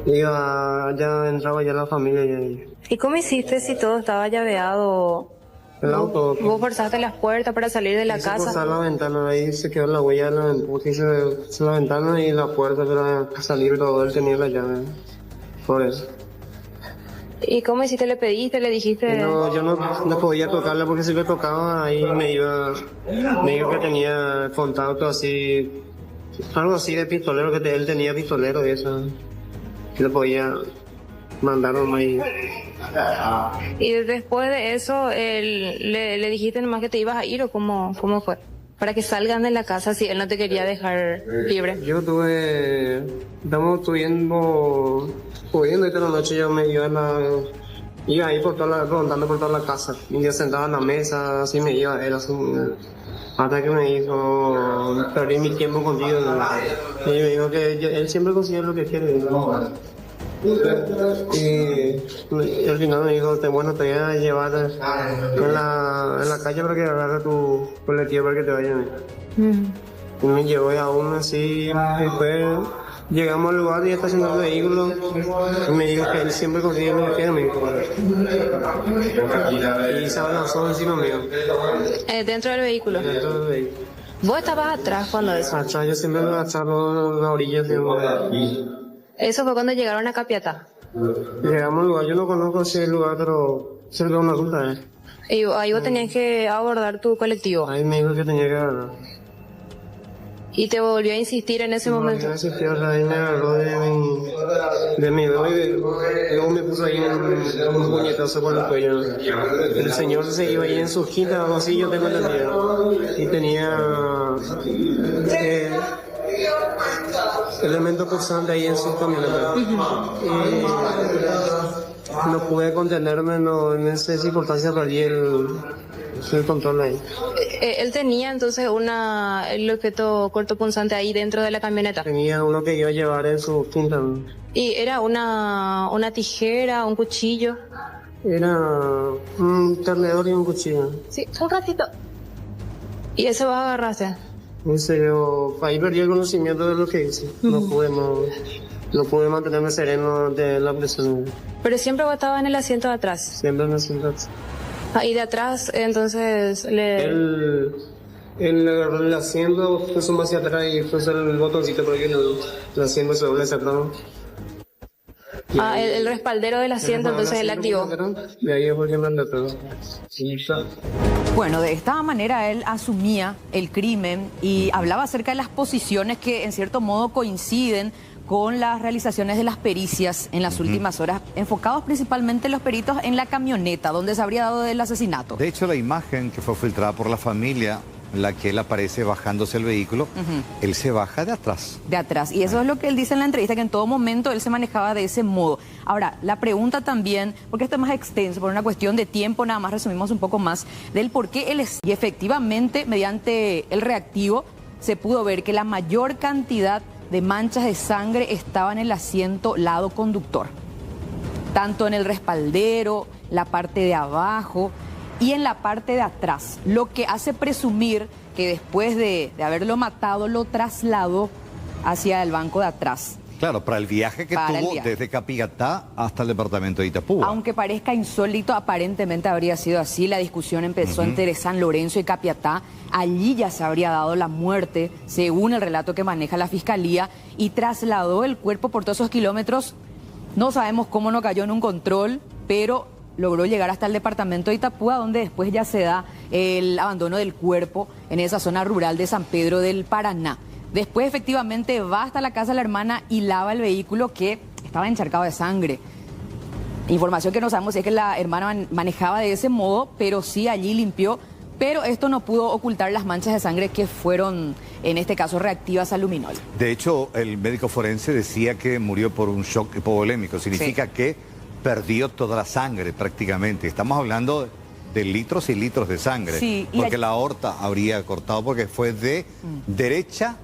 ya entraba ya la familia. ¿Y cómo hiciste si todo estaba llaveado? El auto. ¿Vos forzaste las puertas para salir de la casa? Forzar la ventana, ahí se quedó la huella de la la ventana y la puerta para salir, todo él tenía la llave. Por eso. ¿Y cómo hiciste? ¿Le pediste? ¿Le dijiste? No, yo no podía tocarla porque si le tocaba ahí me dijo que tenía contacto así, algo así de pistolero, que él tenía pistolero y eso. le podía mandar nomás. Y después de eso, ¿le dijiste nomás que te ibas a ir o cómo fue? Para que salgan de la casa si él no te quería dejar libre. Estamos estudiando esta noche, yo me iba ahí rondando por toda la casa. Y yo sentaba en la mesa, así me iba, era así, hasta que me dijo, perdí mi tiempo contigo. Y me dijo que él siempre consigue lo que quiere. Y al final me dijo, bueno, te voy a llevar en la calle para que agarre tu colectivo para que te vayan. Y me llevó y aún así, después llegamos al lugar y estacionó el vehículo y me dijo que él siempre consigue lo que quiere, me dijo. Y se abalanzó encima mío. ¿Dentro del vehículo? Dentro del vehículo. ¿Vos estabas atrás cuando eso? Atrás, yo siempre me agachaba en la orilla. Eso fue cuando llegaron a Capiatá. Llegamos al lugar, yo no conozco ese lugar, pero cerca de una ruta, Y ahí vos tenías que abordar tu colectivo. Ahí me dijo que tenía que agarrar. ¿Y te volvió a insistir en ese momento? Me insistió, ahí me agarró de mi dedo y luego me puso ahí un puñetazo por el cuello. El señor se iba ahí en su quinta o algo así, yo tengo entendido. Y tenía elemento pulsante ahí en su camioneta. No pude contenerme, en esa circunstancia perdí el control ahí. ¿Él tenía entonces el objeto cortopunzante ahí dentro de la camioneta? Tenía uno que iba a llevar en su quinta. ¿Y era una tijera, un cuchillo? Era un tenedor y un cuchillo. Sí, un ratito. ¿Y eso vos agarraste? Ahí perdí el conocimiento de lo que hice. No pude mantenerme sereno de la presión. Pero siempre vos estabas en el asiento de atrás. Siempre en el asiento de atrás. Ahí de atrás, entonces Él agarró el asiento, puso más hacia atrás y puso el botoncito para que el asiento se doble hacia atrás. El respaldero del asiento, entonces él activó. De ahí es porque me anda todo. Bueno, de esta manera él asumía el crimen y hablaba acerca de las posiciones que en cierto modo coinciden con las realizaciones de las pericias en las últimas horas, enfocados principalmente los peritos en la camioneta donde se habría dado el asesinato. De hecho, la imagen que fue filtrada por la familia, en la que él aparece bajándose el vehículo, él se baja de atrás. De atrás. Y eso es lo que él dice en la entrevista, que en todo momento él se manejaba de ese modo. Ahora, la pregunta también, porque esto es más extenso, por una cuestión de tiempo, nada más resumimos un poco más, del por qué él es. Y efectivamente, mediante el reactivo, se pudo ver que la mayor cantidad de manchas de sangre estaba en el asiento lado conductor. Tanto en el respaldero, la parte de abajo y en la parte de atrás, lo que hace presumir que después de haberlo matado lo trasladó hacia el banco de atrás. Claro, para el viaje que tuvo desde Capiatá hasta el departamento de Itapúa. Aunque parezca insólito, aparentemente habría sido así. La discusión empezó entre San Lorenzo y Capiatá. Allí ya se habría dado la muerte, según el relato que maneja la fiscalía, y trasladó el cuerpo por todos esos kilómetros. No sabemos cómo no cayó en un control, pero logró llegar hasta el departamento de Itapúa, donde después ya se da el abandono del cuerpo en esa zona rural de San Pedro del Paraná. Después efectivamente va hasta la casa de la hermana y lava el vehículo que estaba encharcado de sangre. Información que no sabemos es que la hermana manejaba de ese modo, pero sí allí limpió. Pero esto no pudo ocultar las manchas de sangre que fueron, en este caso, reactivas al luminol. De hecho, el médico forense decía que murió por un shock hipovolémico. Significa que perdió toda la sangre prácticamente. Estamos hablando de litros y litros de sangre. Sí, porque la aorta habría cortado porque fue de derecha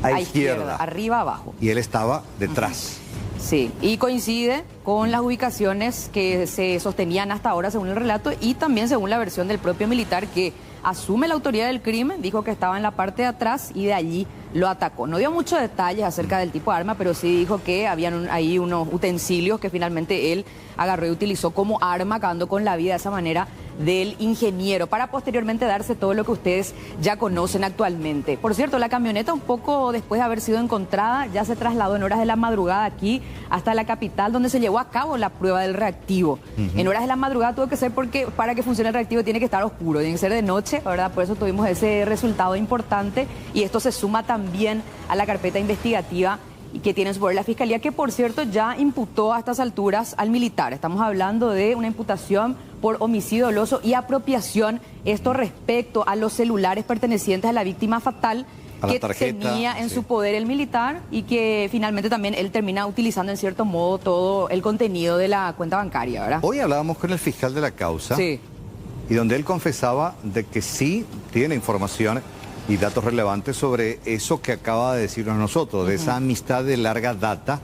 a izquierda. Arriba, abajo. Y él estaba detrás. Sí, y coincide con las ubicaciones que se sostenían hasta ahora según el relato y también según la versión del propio militar que asume la autoridad del crimen, dijo que estaba en la parte de atrás y de allí lo atacó. No dio muchos detalles acerca del tipo de arma, pero sí dijo que habían ahí unos utensilios que finalmente él agarró y utilizó como arma, acabando con la vida de esa manera del ingeniero, para posteriormente darse todo lo que ustedes ya conocen actualmente. Por cierto, la camioneta, un poco después de haber sido encontrada, ya se trasladó en horas de la madrugada aquí hasta la capital, donde se llevó a cabo la prueba del reactivo. En horas de la madrugada tuvo que ser porque para que funcione el reactivo tiene que estar oscuro, tiene que ser de noche, ¿verdad? Por eso tuvimos ese resultado importante y esto se suma también a la carpeta investigativa y que tiene en su poder la Fiscalía, que por cierto ya imputó a estas alturas al militar. Estamos hablando de una imputación por homicidio doloso y apropiación, esto respecto a los celulares pertenecientes a la víctima fatal que tenía en su poder el militar y que finalmente también él termina utilizando en cierto modo todo el contenido de la cuenta bancaria, ¿verdad? Hoy hablábamos con el fiscal de la causa, y donde él confesaba de que sí tiene información y datos relevantes sobre eso que acaba de decirnos a nosotros, de esa amistad de larga data,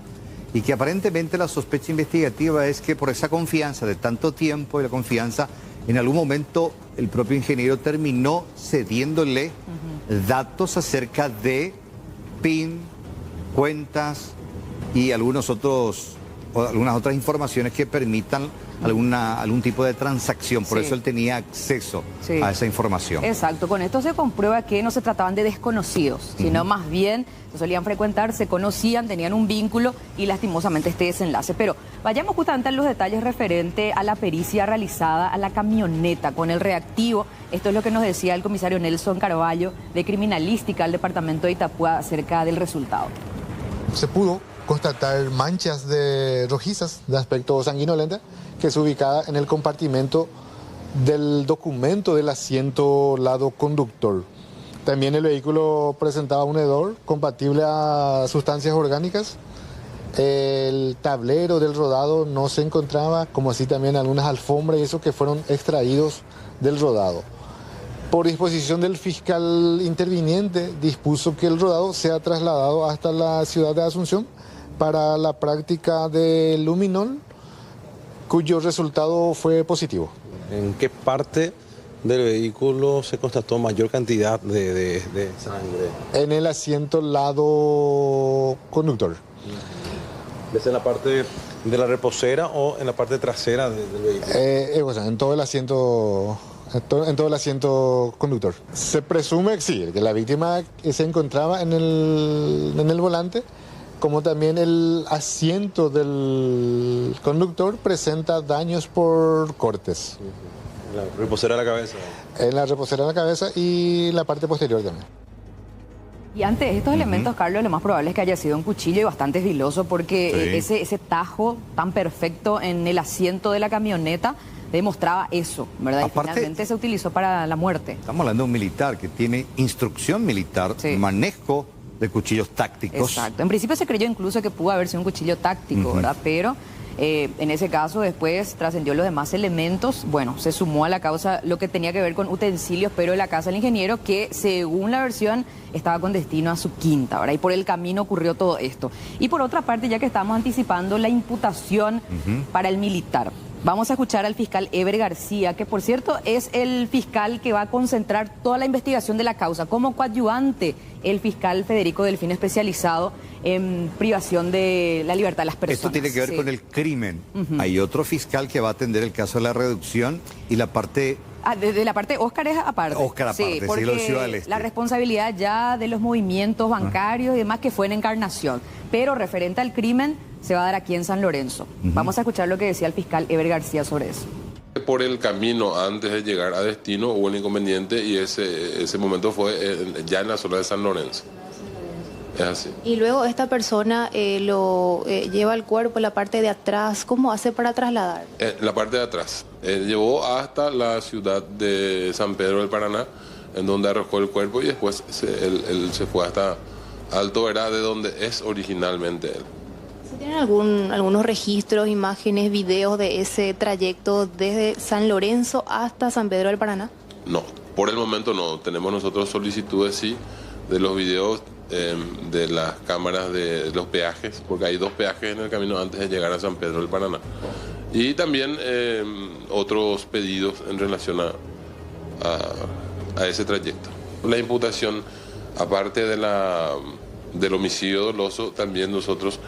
y que aparentemente la sospecha investigativa es que por esa confianza de tanto tiempo y la confianza, en algún momento el propio ingeniero terminó cediéndole datos acerca de PIN, cuentas y algunas otras informaciones que permitan algún tipo de transacción. Por eso él tenía acceso a esa información. Exacto. Con esto se comprueba que no se trataban de desconocidos, sino más bien se solían frecuentar, se conocían, tenían un vínculo y lastimosamente este desenlace. Pero vayamos justamente a los detalles referente a la pericia realizada a la camioneta con el reactivo. Esto es lo que nos decía el comisario Nelson Carballo de Criminalística al departamento de Itapúa acerca del resultado. Se pudo constatar manchas rojizas de aspecto sanguinolento que es ubicada en el compartimento del documento del asiento lado conductor. También el vehículo presentaba un hedor compatible a sustancias orgánicas. El tablero del rodado no se encontraba, como así también algunas alfombras y eso que fueron extraídos del rodado. Por disposición del fiscal interviniente, dispuso que el rodado sea trasladado hasta la ciudad de Asunción para la práctica de luminol, cuyo resultado fue positivo. ¿En qué parte del vehículo se constató mayor cantidad de sangre? En el asiento lado conductor. ¿Es en la parte de la reposera o en la parte trasera del vehículo? En todo el asiento... En todo el asiento conductor. Se presume que la víctima se encontraba en el volante, como también el asiento del conductor presenta daños por cortes. ¿En la reposera de la cabeza? En la reposera de la cabeza y la parte posterior también. Y ante estos elementos, Carlos, lo más probable es que haya sido un cuchillo y bastante filoso porque ese tajo tan perfecto en el asiento de la camioneta demostraba eso, ¿verdad? Aparte, y finalmente se utilizó para la muerte. Estamos hablando de un militar que tiene instrucción militar, manejo de cuchillos tácticos. Exacto. En principio se creyó incluso que pudo haber sido un cuchillo táctico, ¿verdad? Pero en ese caso después trascendió los demás elementos. Bueno, se sumó a la causa lo que tenía que ver con utensilios, pero de la casa del ingeniero, que según la versión estaba con destino a su quinta, ¿verdad? Y por el camino ocurrió todo esto. Y por otra parte, ya que estamos anticipando la imputación para el militar, vamos a escuchar al fiscal Eber García, que por cierto es el fiscal que va a concentrar toda la investigación de la causa, como coadyuvante el fiscal Federico Delfín, especializado en privación de la libertad de las personas. Esto tiene que ver con el crimen. Hay otro fiscal que va a atender el caso de la reducción y la parte... de la parte Óscar es aparte. Óscar aparte, sí, porque lo de Ciudad del Este. La responsabilidad ya de los movimientos bancarios y demás que fue en Encarnación, pero referente al crimen se va a dar aquí en San Lorenzo. Vamos a escuchar lo que decía el fiscal Eber García sobre eso. Por el camino, antes de llegar a destino, hubo un inconveniente y ese momento fue ya en la zona de San Lorenzo. Es así. Y luego esta persona lo lleva el cuerpo en la parte de atrás. ¿Cómo hace para trasladar? La parte de atrás. Llevó hasta la ciudad de San Pedro del Paraná, en donde arrojó el cuerpo y después él se fue hasta Alto Verá, de donde es originalmente él. ¿Tienen algunos registros, imágenes, videos de ese trayecto desde San Lorenzo hasta San Pedro del Paraná? No, por el momento no. Tenemos nosotros solicitudes, sí, de los videos de las cámaras de los peajes, porque hay 2 peajes en el camino antes de llegar a San Pedro del Paraná. Y también otros pedidos en relación a ese trayecto. La imputación, aparte del homicidio doloso, también nosotros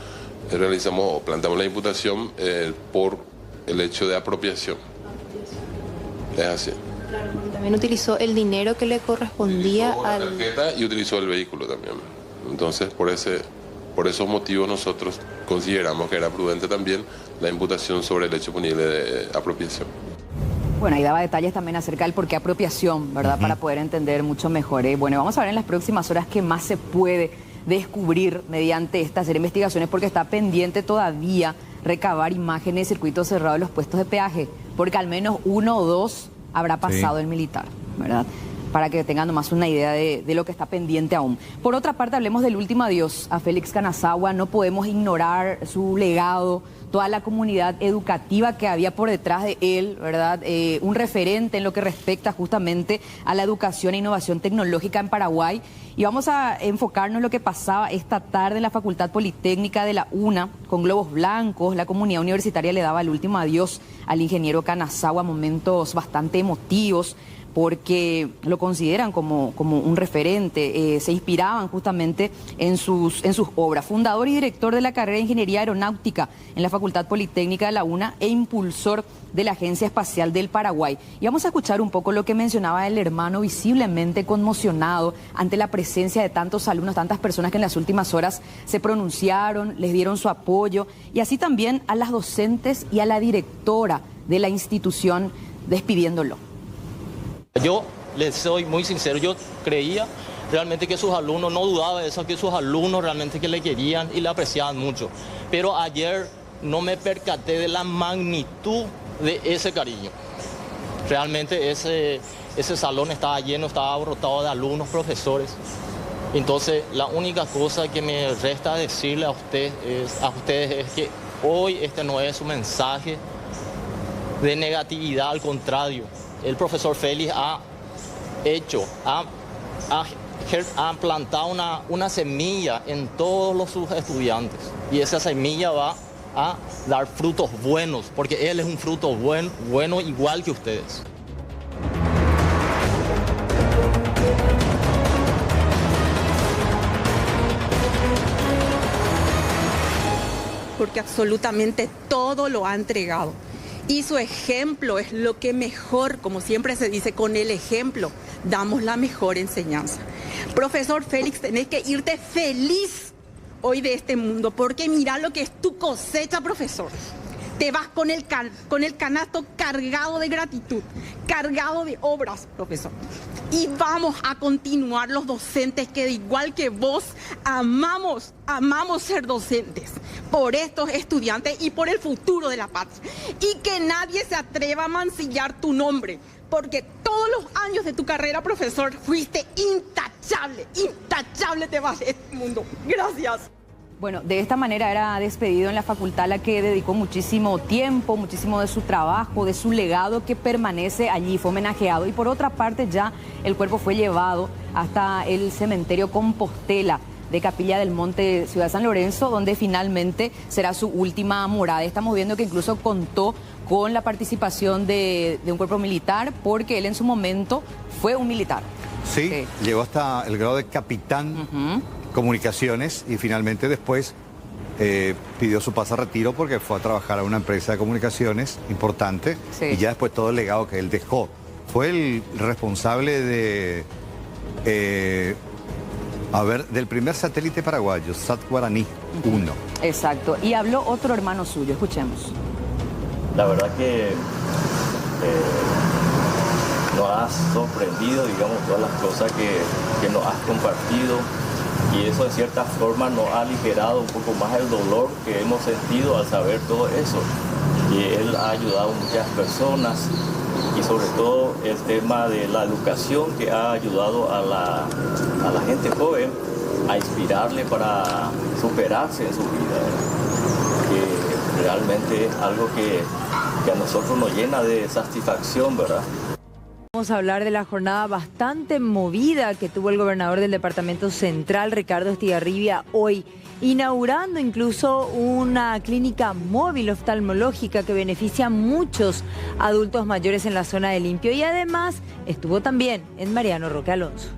planteamos la imputación por el hecho de apropiación. Es así. Claro, también utilizó el dinero que le correspondía a la tarjeta y utilizó el vehículo también. Entonces, por esos motivos nosotros consideramos que era prudente también la imputación sobre el hecho punible de apropiación. Bueno, ahí daba detalles también acerca del por qué apropiación, ¿verdad? Para poder entender mucho mejor. Bueno, vamos a ver en las próximas horas qué más se puede descubrir mediante esta serie de investigaciones, porque está pendiente todavía recabar imágenes de circuitos cerrados de los puestos de peaje, porque al menos 1 o 2 habrá pasado el militar, ¿verdad? Para que tengan nomás una idea de lo que está pendiente aún. Por otra parte, hablemos del último adiós a Félix Kanazawa. No podemos ignorar su legado, toda la comunidad educativa que había por detrás de él, ¿verdad? Un referente en lo que respecta justamente a la educación e innovación tecnológica en Paraguay. Y vamos a enfocarnos en lo que pasaba esta tarde en la Facultad Politécnica de la UNA, con globos blancos. La comunidad universitaria le daba el último adiós al ingeniero Kanazawa, momentos bastante emotivos, porque lo consideran como un referente, se inspiraban justamente en sus obras. Fundador y director de la carrera de Ingeniería Aeronáutica en la Facultad Politécnica de la UNA e impulsor de la Agencia Espacial del Paraguay. Y vamos a escuchar un poco lo que mencionaba el hermano, visiblemente conmocionado ante la presencia de tantos alumnos, tantas personas que en las últimas horas se pronunciaron, les dieron su apoyo, y así también a las docentes y a la directora de la institución despidiéndolo. Yo les soy muy sincero, yo creía realmente que sus alumnos, no dudaba de eso, que sus alumnos realmente que le querían y le apreciaban mucho. Pero ayer no me percaté de la magnitud de ese cariño. Realmente ese salón estaba lleno, estaba abarrotado de alumnos, profesores. Entonces la única cosa que me resta decirle a ustedes es que hoy este no es un mensaje de negatividad, al contrario. El profesor Félix ha plantado una semilla en todos sus estudiantes, y esa semilla va a dar frutos buenos, porque él es un fruto bueno igual que ustedes. Porque absolutamente todo lo ha entregado. Y su ejemplo es lo que mejor, como siempre se dice, con el ejemplo damos la mejor enseñanza. Profesor Félix, tenés que irte feliz hoy de este mundo, porque mira lo que es tu cosecha, profesor. Te vas con el canasto cargado de gratitud, cargado de obras, profesor. Y vamos a continuar los docentes que, igual que vos, amamos ser docentes por estos estudiantes y por el futuro de la patria. Y que nadie se atreva a mancillar tu nombre, porque todos los años de tu carrera, profesor, fuiste intachable te vas de este mundo. Gracias. Bueno, de esta manera era despedido en la facultad a la que dedicó muchísimo tiempo, muchísimo de su trabajo, de su legado que permanece allí, fue homenajeado. Y por otra parte ya el cuerpo fue llevado hasta el cementerio Compostela de Capilla del Monte, Ciudad San Lorenzo, donde finalmente será su última morada. Estamos viendo que incluso contó con la participación de un cuerpo militar, porque él en su momento fue un militar. Sí, llegó hasta el grado de capitán. Comunicaciones, y finalmente después pidió su pase a retiro porque fue a trabajar a una empresa de comunicaciones importante, y ya después todo el legado que él dejó. Fue el responsable de, del primer satélite paraguayo, Sat Guaraní 1. Exacto, y habló otro hermano suyo, escuchemos. La verdad que nos has sorprendido, digamos, todas las cosas que nos has compartido. Y eso de cierta forma nos ha aligerado un poco más el dolor que hemos sentido al saber todo eso. Y él ha ayudado a muchas personas, y sobre todo el tema de la educación, que ha ayudado a la gente joven a inspirarle para superarse en su vida. Que realmente es algo que a nosotros nos llena de satisfacción, ¿verdad? Vamos a hablar de la jornada bastante movida que tuvo el gobernador del Departamento Central, Ricardo Estigarribia, hoy, inaugurando incluso una clínica móvil oftalmológica que beneficia a muchos adultos mayores en la zona de Limpio, y además estuvo también en Mariano Roque Alonso.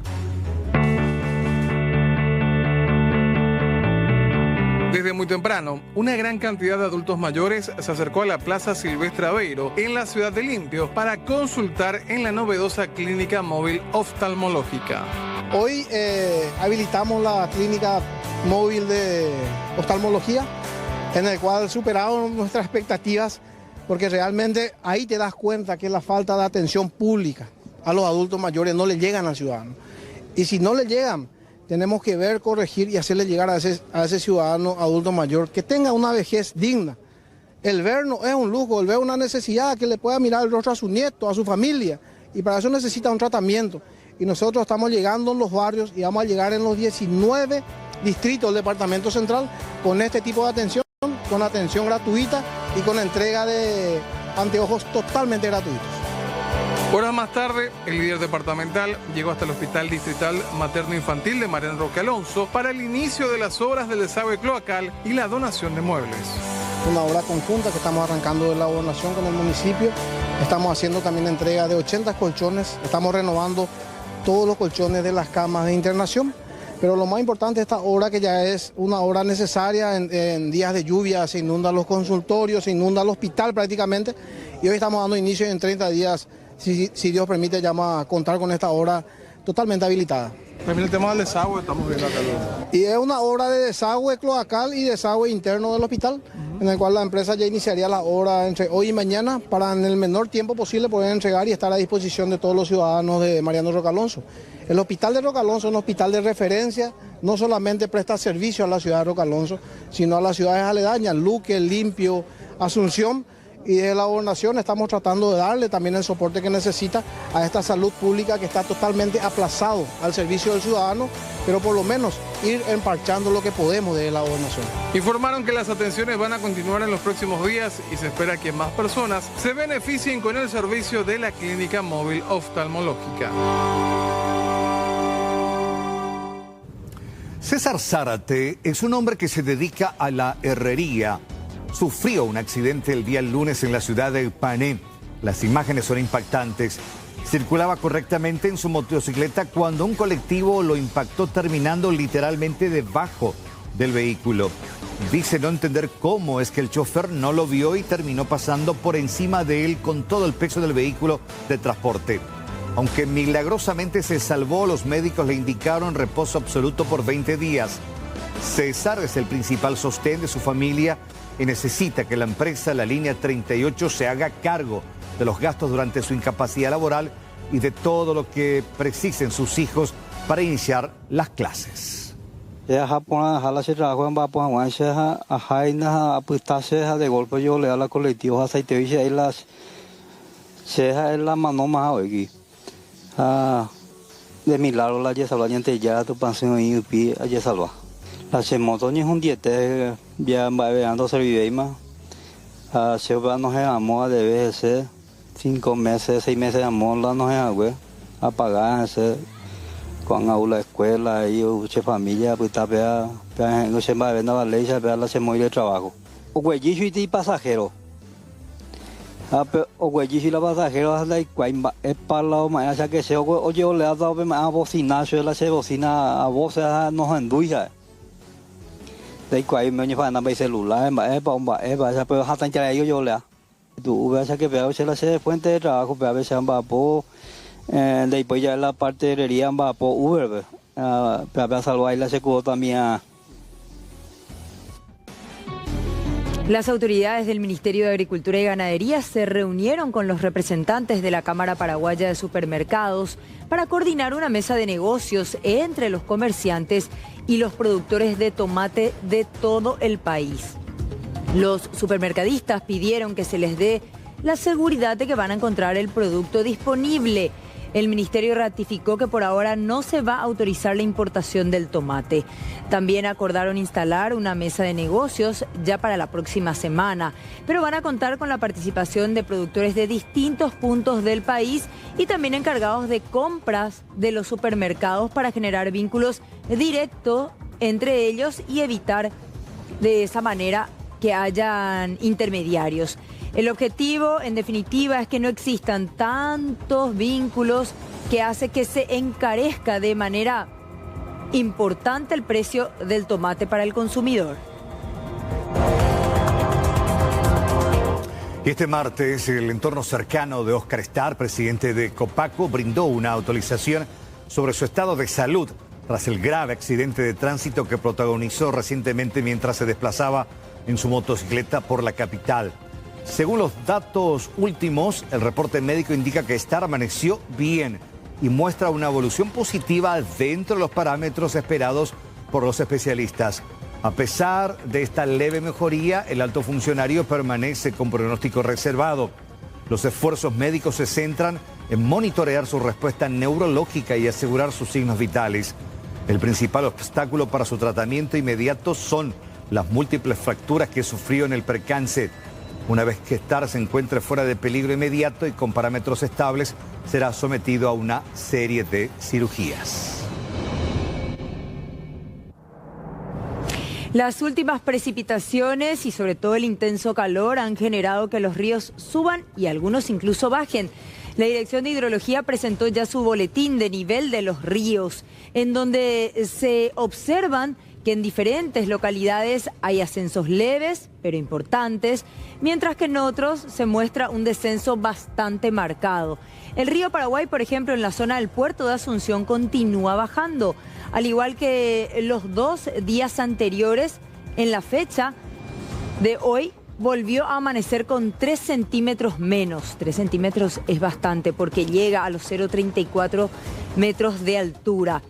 Desde muy temprano, una gran cantidad de adultos mayores se acercó a la Plaza Silvestre Aveiro en la ciudad de Limpio para consultar en la novedosa clínica móvil oftalmológica. Hoy habilitamos la clínica móvil de oftalmología, en el cual superaron nuestras expectativas, porque realmente ahí te das cuenta que la falta de atención pública a los adultos mayores no le llegan al ciudadano. Y si no le llegan, tenemos que ver, corregir y hacerle llegar a ese ciudadano adulto mayor que tenga una vejez digna. El ver no es un lujo, el ver una necesidad, que le pueda mirar el rostro a su nieto, a su familia, y para eso necesita un tratamiento. Y nosotros estamos llegando en los barrios y vamos a llegar en los 19 distritos del Departamento Central con este tipo de atención, con atención gratuita y con entrega de anteojos totalmente gratuitos. Horas más tarde, el líder departamental llegó hasta el Hospital Distrital Materno-Infantil de Mariano Roque Alonso para el inicio de las obras del desagüe cloacal y la donación de muebles. Una obra conjunta que estamos arrancando de la gobernación con el municipio. Estamos haciendo también entrega de 80 colchones, estamos renovando todos los colchones de las camas de internación. Pero lo más importante de esta obra, que ya es una obra necesaria en días de lluvia, se inundan los consultorios, se inunda el hospital prácticamente, y hoy estamos dando inicio en 30 días, si Dios permite, ya vamos a contar con esta obra totalmente habilitada. También el tema del desagüe, estamos viendo acá. Y es una obra de desagüe cloacal y desagüe interno del hospital, en el cual la empresa ya iniciaría la obra entre hoy y mañana para en el menor tiempo posible poder entregar y estar a disposición de todos los ciudadanos de Mariano Roque Alonso. El hospital de Roque Alonso es un hospital de referencia, no solamente presta servicio a la ciudad de Roque Alonso, sino a las ciudades aledañas, Luque, Limpio, Asunción, y de la gobernación estamos tratando de darle también el soporte que necesita a esta salud pública que está totalmente aplazado al servicio del ciudadano, pero por lo menos ir emparchando lo que podemos de la gobernación. Informaron que las atenciones van a continuar en los próximos días y se espera que más personas se beneficien con el servicio de la clínica móvil oftalmológica. César Zárate es un hombre que se dedica a la herrería. Sufrió un accidente el día lunes en la ciudad de Pané. Las imágenes son impactantes. Circulaba correctamente en su motocicleta cuando un colectivo lo impactó, terminando literalmente debajo del vehículo. Dice no entender cómo es que el chofer no lo vio y terminó pasando por encima de él con todo el peso del vehículo de transporte. Aunque milagrosamente se salvó, los médicos le indicaron reposo absoluto por 20 días. César es el principal sostén de su familia y necesita que la empresa, la línea 38, se haga cargo de los gastos durante su incapacidad laboral y de todo lo que precisen sus hijos para iniciar las clases. De golpe yo le da la colectiva aceite y ahí las cejas en la mano más hoy. De milagro la ya salva ya tu pensión y pi allá salva. La chemoto ni un diete ya va veando servir más. Se va no se amó de veces 5 meses, 6 meses de amor la no se agüe a pagarse con a la escuela y mucha familia pues está vea no se va a ver nada ley se vea la se muere de trabajo. O güey y pasajero. O güey y la pasajero es la cuaimba es para la mañana que se o yo le ha dado a bocina la se bocina a voces no enduya. De cuál me lleva a celular, pero hasta en que yo lea. Tú ves que veo se la se fuente de trabajo, pero a veces va por después ya la parte de herrería va por Uber, para salvar la secuo también. Las autoridades del Ministerio de Agricultura y Ganadería se reunieron con los representantes de la Cámara Paraguaya de Supermercados para coordinar una mesa de negocios entre los comerciantes y los productores de tomate de todo el país. Los supermercadistas pidieron que se les dé la seguridad de que van a encontrar el producto disponible. El ministerio ratificó que por ahora no se va a autorizar la importación del tomate. También acordaron instalar una mesa de negocios ya para la próxima semana, pero van a contar con la participación de productores de distintos puntos del país y también encargados de compras de los supermercados para generar vínculos directos entre ellos y evitar de esa manera que hayan intermediarios. El objetivo, en definitiva, es que no existan tantos vínculos que hace que se encarezca de manera importante el precio del tomate para el consumidor. Este martes, el entorno cercano de Oscar Starr, presidente de Copaco, brindó una autorización sobre su estado de salud tras el grave accidente de tránsito que protagonizó recientemente mientras se desplazaba en su motocicleta por la capital. Según los datos últimos, el reporte médico indica que Starr amaneció bien y muestra una evolución positiva dentro de los parámetros esperados por los especialistas. A pesar de esta leve mejoría, el alto funcionario permanece con pronóstico reservado. Los esfuerzos médicos se centran en monitorear su respuesta neurológica y asegurar sus signos vitales. El principal obstáculo para su tratamiento inmediato son las múltiples fracturas que sufrió en el percance. Una vez que Star se encuentre fuera de peligro inmediato y con parámetros estables, será sometido a una serie de cirugías. Las últimas precipitaciones y sobre todo el intenso calor han generado que los ríos suban y algunos incluso bajen. La Dirección de Hidrología presentó ya su boletín de nivel de los ríos, en donde se observan que en diferentes localidades hay ascensos leves, pero importantes, mientras que en otros se muestra un descenso bastante marcado. El río Paraguay, por ejemplo, en la zona del puerto de Asunción continúa bajando, al igual que los 2 días anteriores. En la fecha de hoy volvió a amanecer con 3 centímetros menos. 3 centímetros es bastante porque llega a los 0,34 metros de altura.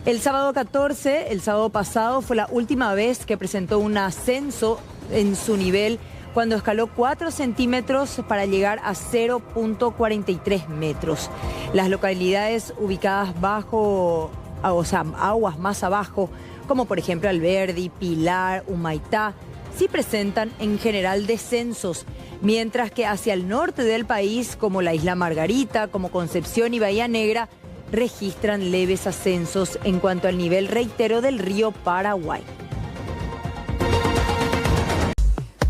El sábado 14, el sábado pasado, fue la última vez que presentó un ascenso en su nivel cuando escaló 4 centímetros para llegar a 0,43 metros. Las localidades ubicadas bajo, o sea, aguas más abajo, como por ejemplo Alberdi, Pilar, Humaitá, sí presentan en general descensos, mientras que hacia el norte del país, como la Isla Margarita, como Concepción y Bahía Negra, registran leves ascensos en cuanto al nivel, reitero, del río Paraguay.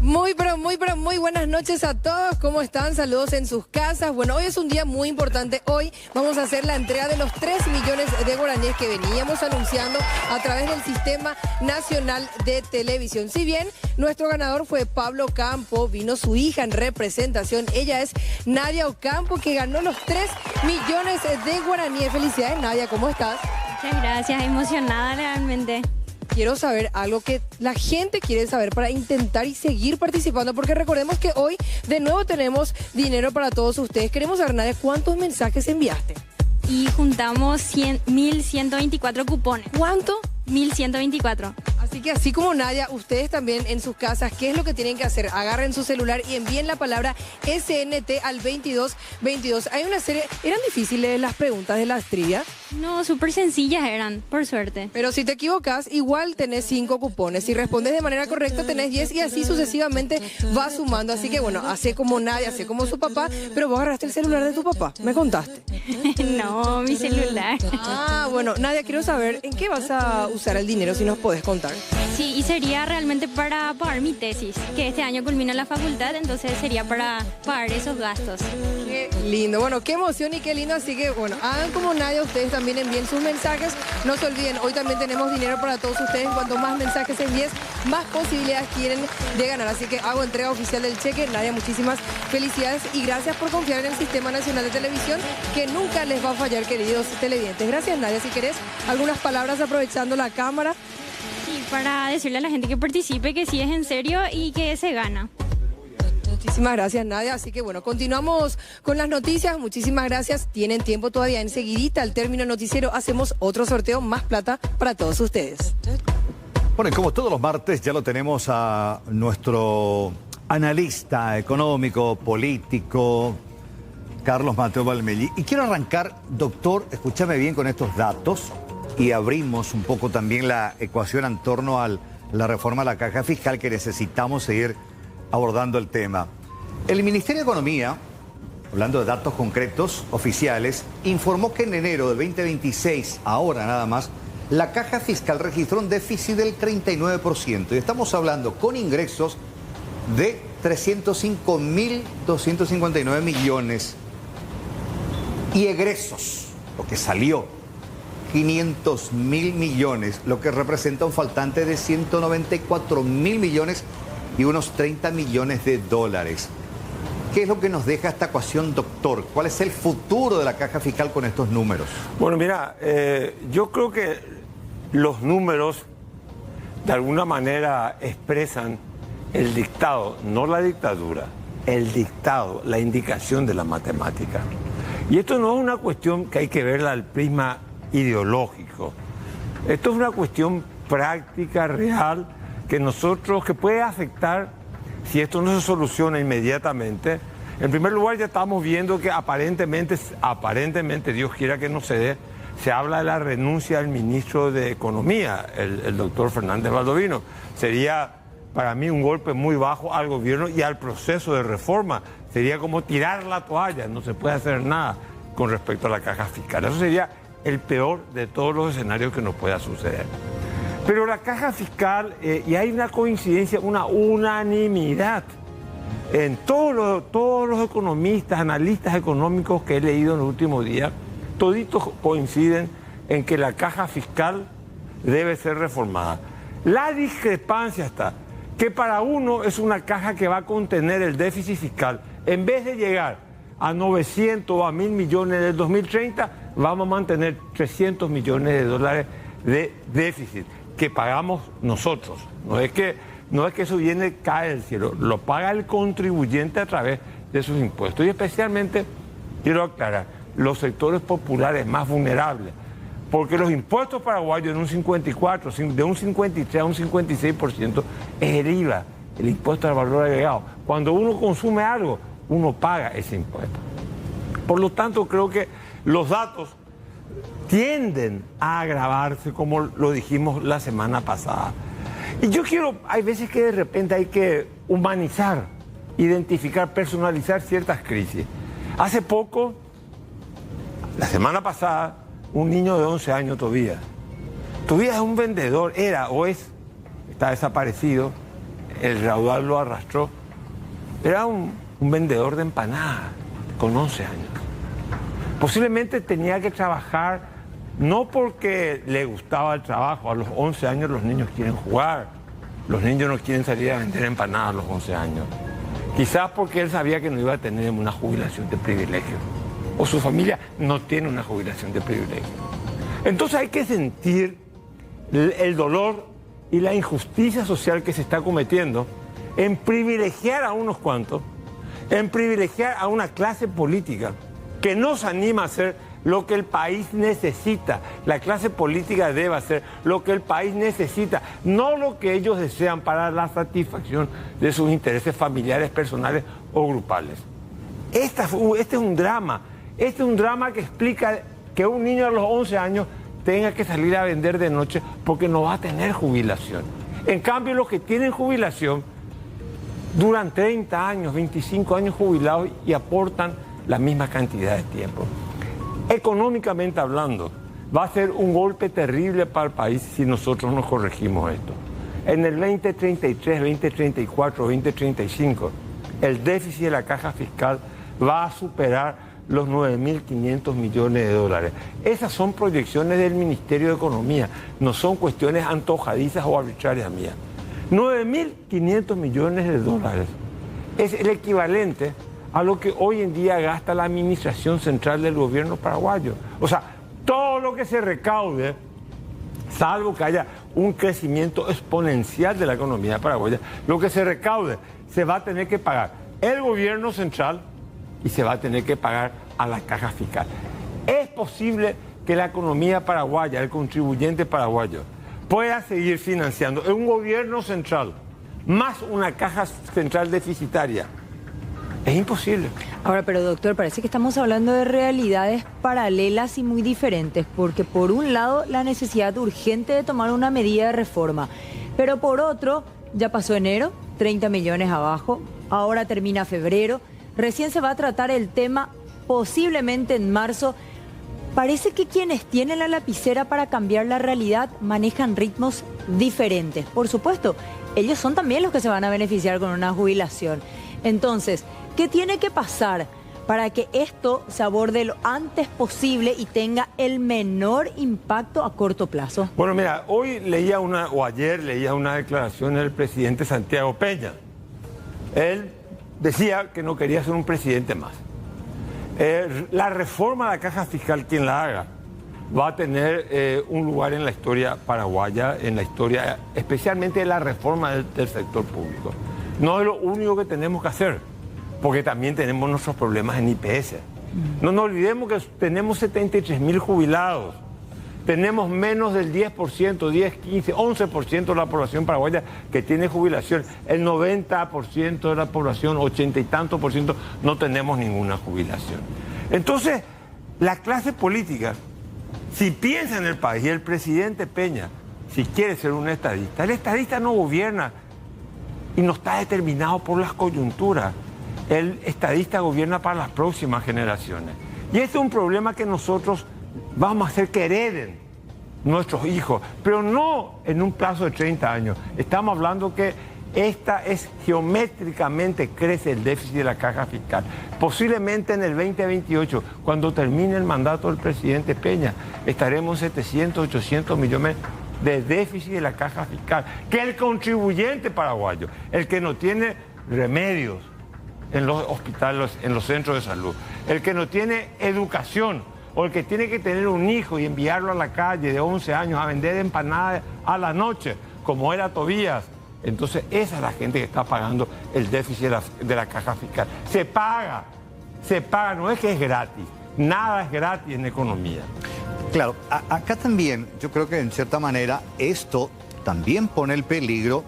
Muy buenas noches a todos. ¿Cómo están? Saludos en sus casas. Bueno, hoy es un día muy importante. Hoy vamos a hacer la entrega de los 3 millones de guaraníes que veníamos anunciando a través del Sistema Nacional de Televisión. Si bien nuestro ganador fue Pablo Ocampo, vino su hija en representación. Ella es Nadia Ocampo, que ganó los 3 millones de guaraníes. Felicidades, Nadia. ¿Cómo estás? Muchas gracias. Emocionada realmente. Quiero saber algo que la gente quiere saber para intentar y seguir participando, porque recordemos que hoy de nuevo tenemos dinero para todos ustedes. Queremos saber, Nadia, ¿cuántos mensajes enviaste? Y juntamos 1.124 cupones. ¿Cuánto? 1.124. Así que así como Nadia, ustedes también en sus casas, ¿qué es lo que tienen que hacer? Agarren su celular y envíen la palabra SNT al 2222. Hay una serie, ¿eran difíciles las preguntas de las trivias? No, súper sencillas eran, por suerte. Pero si te equivocas, igual tenés 5 cupones. Si respondes de manera correcta, tenés 10 y así sucesivamente va sumando. Así que bueno, hace como Nadia, hace como su papá, pero vos agarraste el celular de tu papá, me contaste. No, mi celular. Ah, bueno, Nadia, quiero saber, ¿en qué vas a usar el dinero, si nos podés contar? Sí, y sería realmente para pagar mi tesis, que este año culmina la facultad, entonces sería para pagar esos gastos. Qué lindo, bueno, qué emoción y qué lindo, así que bueno, hagan como Nadia, ustedes también envíen sus mensajes. No se olviden, hoy también tenemos dinero para todos ustedes. Cuanto más mensajes envíes, más posibilidades tienen de ganar. Así que hago entrega oficial del cheque. Nadia, muchísimas felicidades y gracias por confiar en el Sistema Nacional de Televisión, que nunca les va a fallar, queridos televidentes. Gracias, Nadia. Si querés, algunas palabras aprovechando la cámara. Sí, para decirle a la gente que participe, que sí es en serio y que se gana. Muchísimas gracias, Nadia. Así que bueno, continuamos con las noticias. Muchísimas gracias. Tienen tiempo todavía. Enseguidita, al término noticiero, hacemos otro sorteo, más plata para todos ustedes. Bueno, y como todos los martes, ya lo tenemos a nuestro analista económico, político, Carlos Mateo Valmelli. Y quiero arrancar, doctor, escúchame bien con estos datos y abrimos un poco también la ecuación en torno a la reforma de la caja fiscal, que necesitamos seguir abordando el tema. El Ministerio de Economía, hablando de datos concretos, oficiales, informó que en enero del 2026, ahora nada más, la caja fiscal registró un déficit del 39%. Y estamos hablando con ingresos de 305.259 millones y egresos, lo que salió, 500.000 millones, lo que representa un faltante de 194.000 millones y unos 30 millones de dólares. ¿Qué es lo que nos deja esta ecuación, doctor? ¿Cuál es el futuro de la caja fiscal con estos números? Bueno, mira, yo creo que los números de alguna manera expresan el dictado, no la dictadura, el dictado, la indicación de la matemática. Y esto no es una cuestión que hay que verla al prisma ideológico. Esto es una cuestión práctica, real, que puede afectar si esto no se soluciona inmediatamente. En primer lugar, ya estamos viendo que aparentemente, Dios quiera que no se dé, se habla de la renuncia del ministro de Economía, el doctor Fernández Baldovino. Sería para mí un golpe muy bajo al gobierno y al proceso de reforma. Sería como tirar la toalla, no se puede hacer nada con respecto a la caja fiscal. Eso sería el peor de todos los escenarios que nos pueda suceder. Pero la caja fiscal, y hay una coincidencia, una unanimidad en todos los economistas, analistas económicos que he leído en los últimos días, toditos coinciden en que la caja fiscal debe ser reformada. La discrepancia está que para uno es una caja que va a contener el déficit fiscal. En vez de llegar a 900 o a 1.000 millones del 2030, vamos a mantener 300 millones de dólares de déficit que pagamos nosotros. No es que eso cae del cielo, lo paga el contribuyente a través de sus impuestos. Y especialmente, quiero aclarar, los sectores populares más vulnerables, porque los impuestos paraguayos de un 53 a un 56% es el IVA, el impuesto al valor agregado. Cuando uno consume algo, uno paga ese impuesto. Por lo tanto, creo que los datos tienden a agravarse, como lo dijimos la semana pasada. Y hay veces que de repente hay que humanizar, identificar, personalizar ciertas crisis. Hace poco, la semana pasada, un niño de 11 años, Tobías es un vendedor, está desaparecido, el raudal lo arrastró, era un vendedor de empanadas con 11 años. Posiblemente tenía que trabajar no porque le gustaba el trabajo, a los 11 años los niños quieren jugar, los niños no quieren salir a vender empanadas a los 11 años. Quizás porque él sabía que no iba a tener una jubilación de privilegio, o su familia no tiene una jubilación de privilegio. Entonces hay que sentir el dolor y la injusticia social que se está cometiendo en privilegiar a unos cuantos, en privilegiar a una clase política que no se anima a hacer lo que el país necesita. La clase política debe hacer lo que el país necesita, no lo que ellos desean para la satisfacción de sus intereses familiares, personales o grupales. Este es un drama. Este es un drama que explica que un niño a los 11 años tenga que salir a vender de noche porque no va a tener jubilación. En cambio, los que tienen jubilación duran 30 años, 25 años jubilados y aportan la misma cantidad de tiempo. Económicamente hablando, va a ser un golpe terrible para el país si nosotros no corregimos esto. En el 2033, 2034, 2035, el déficit de la caja fiscal va a superar los 9.500 millones de dólares. Esas son proyecciones del Ministerio de Economía, no son cuestiones antojadizas o arbitrarias mías. 9.500 millones de dólares es el equivalente a lo que hoy en día gasta la administración central del gobierno paraguayo. O sea, todo lo que se recaude, salvo que haya un crecimiento exponencial de la economía paraguaya, lo que se recaude se va a tener que pagar el gobierno central y se va a tener que pagar a la caja fiscal. ¿Es posible que la economía paraguaya, el contribuyente paraguayo, pueda seguir financiando un gobierno central más una caja central deficitaria? Es imposible. Ahora, pero doctor, parece que estamos hablando de realidades paralelas y muy diferentes, porque por un lado la necesidad urgente de tomar una medida de reforma, pero por otro, ya pasó enero, 30 millones abajo, ahora termina febrero, recién se va a tratar el tema posiblemente en marzo. Parece que quienes tienen la lapicera para cambiar la realidad manejan ritmos diferentes. Por supuesto, ellos son también los que se van a beneficiar con una jubilación. Entonces, ¿qué tiene que pasar para que esto se aborde lo antes posible y tenga el menor impacto a corto plazo? Bueno, mira, ayer leía una declaración del presidente Santiago Peña. Él decía que no quería ser un presidente más. La reforma de la caja fiscal, quien la haga, va a tener un lugar en la historia paraguaya, en la historia, especialmente la reforma del sector público. No es lo único que tenemos que hacer, porque también tenemos nuestros problemas en IPS. No nos olvidemos que tenemos 73.000 jubilados. Tenemos menos del 10%, 10, 15, 11% de la población paraguaya que tiene jubilación. El 90% de la población, 80 y tantos por ciento, no tenemos ninguna jubilación. Entonces, la clase política, si piensa en el país, y el presidente Peña, si quiere ser un estadista, el estadista no gobierna y no está determinado por las coyunturas. El estadista gobierna para las próximas generaciones. Y este es un problema que nosotros vamos a hacer que hereden nuestros hijos, pero no en un plazo de 30 años. Estamos hablando que geométricamente crece el déficit de la caja fiscal. Posiblemente en el 2028, cuando termine el mandato del presidente Peña, estaremos en 700, 800 millones de déficit de la caja fiscal, que el contribuyente paraguayo, el que no tiene remedios en los hospitales, en los centros de salud, el que no tiene educación, o el que tiene que tener un hijo y enviarlo a la calle de 11 años a vender empanadas a la noche, como era Tobías. Entonces esa es la gente que está pagando el déficit de la caja fiscal. Se paga, no es que es gratis, nada es gratis en economía. Claro, acá también yo creo que en cierta manera esto también pone en peligro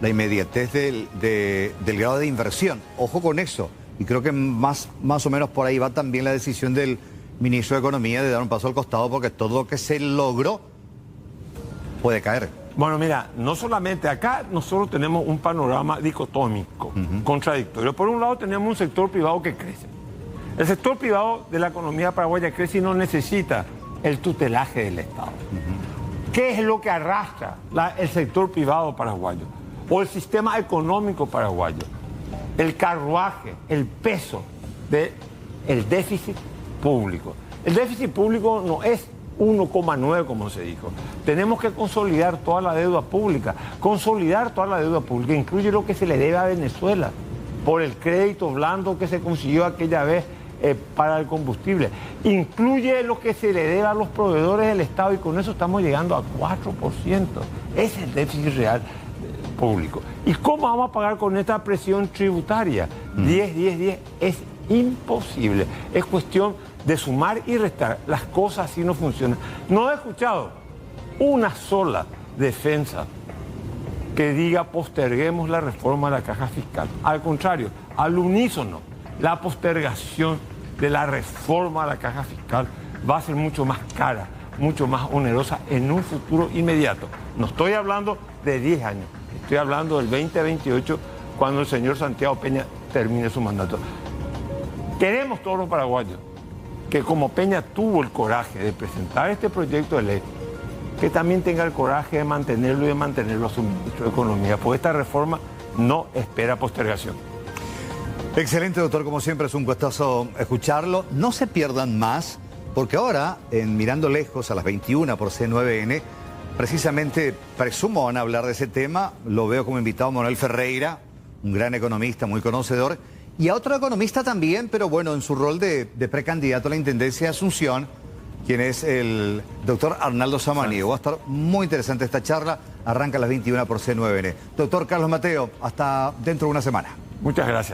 la inmediatez del grado de inversión. Ojo con eso, y creo que más o menos por ahí va también la decisión del ministro de Economía de dar un paso al costado, porque todo lo que se logró puede caer. Bueno, mira, no solamente acá nosotros tenemos un panorama dicotómico, contradictorio. Por un lado tenemos un sector privado que crece. El sector privado de la economía paraguaya crece y no necesita el tutelaje del Estado. ¿Qué es lo que arrastra el sector privado paraguayo o el sistema económico paraguayo? El carruaje, el peso del déficit público. El déficit público no es 1,9 como se dijo. Tenemos que consolidar toda la deuda pública. Consolidar toda la deuda pública incluye lo que se le debe a Venezuela por el crédito blando que se consiguió aquella vez para el combustible. Incluye lo que se le debe a los proveedores del Estado y con eso estamos llegando a 4%. Ese es el déficit real público. ¿Y cómo vamos a pagar con esta presión tributaria? 10, 10, 10. Es imposible. Es cuestión de sumar y restar. Las cosas así no funcionan. No he escuchado una sola defensa que diga posterguemos la reforma de la caja fiscal. Al contrario, al unísono, la postergación de la reforma de la caja fiscal va a ser mucho más cara, mucho más onerosa en un futuro inmediato. No estoy hablando de 10 años, estoy hablando del 2028, cuando el señor Santiago Peña termine su mandato. Queremos todos los paraguayos que, como Peña tuvo el coraje de presentar este proyecto de ley, que también tenga el coraje de mantenerlo y de mantenerlo a su ministro de Economía, porque esta reforma no espera postergación. Excelente, doctor, como siempre es un gustazo escucharlo. No se pierdan más, porque ahora, en Mirando Lejos, a las 21 por C9N, precisamente presumo van a hablar de ese tema. Lo veo como invitado a Manuel Ferreira, un gran economista, muy conocedor, y a otro economista también, pero bueno, en su rol de precandidato a la Intendencia de Asunción, quien es el doctor Arnaldo Samaniego. Va a estar muy interesante esta charla. Arranca a las 21 por C9N. Doctor Carlos Mateo, hasta dentro de una semana. Muchas gracias.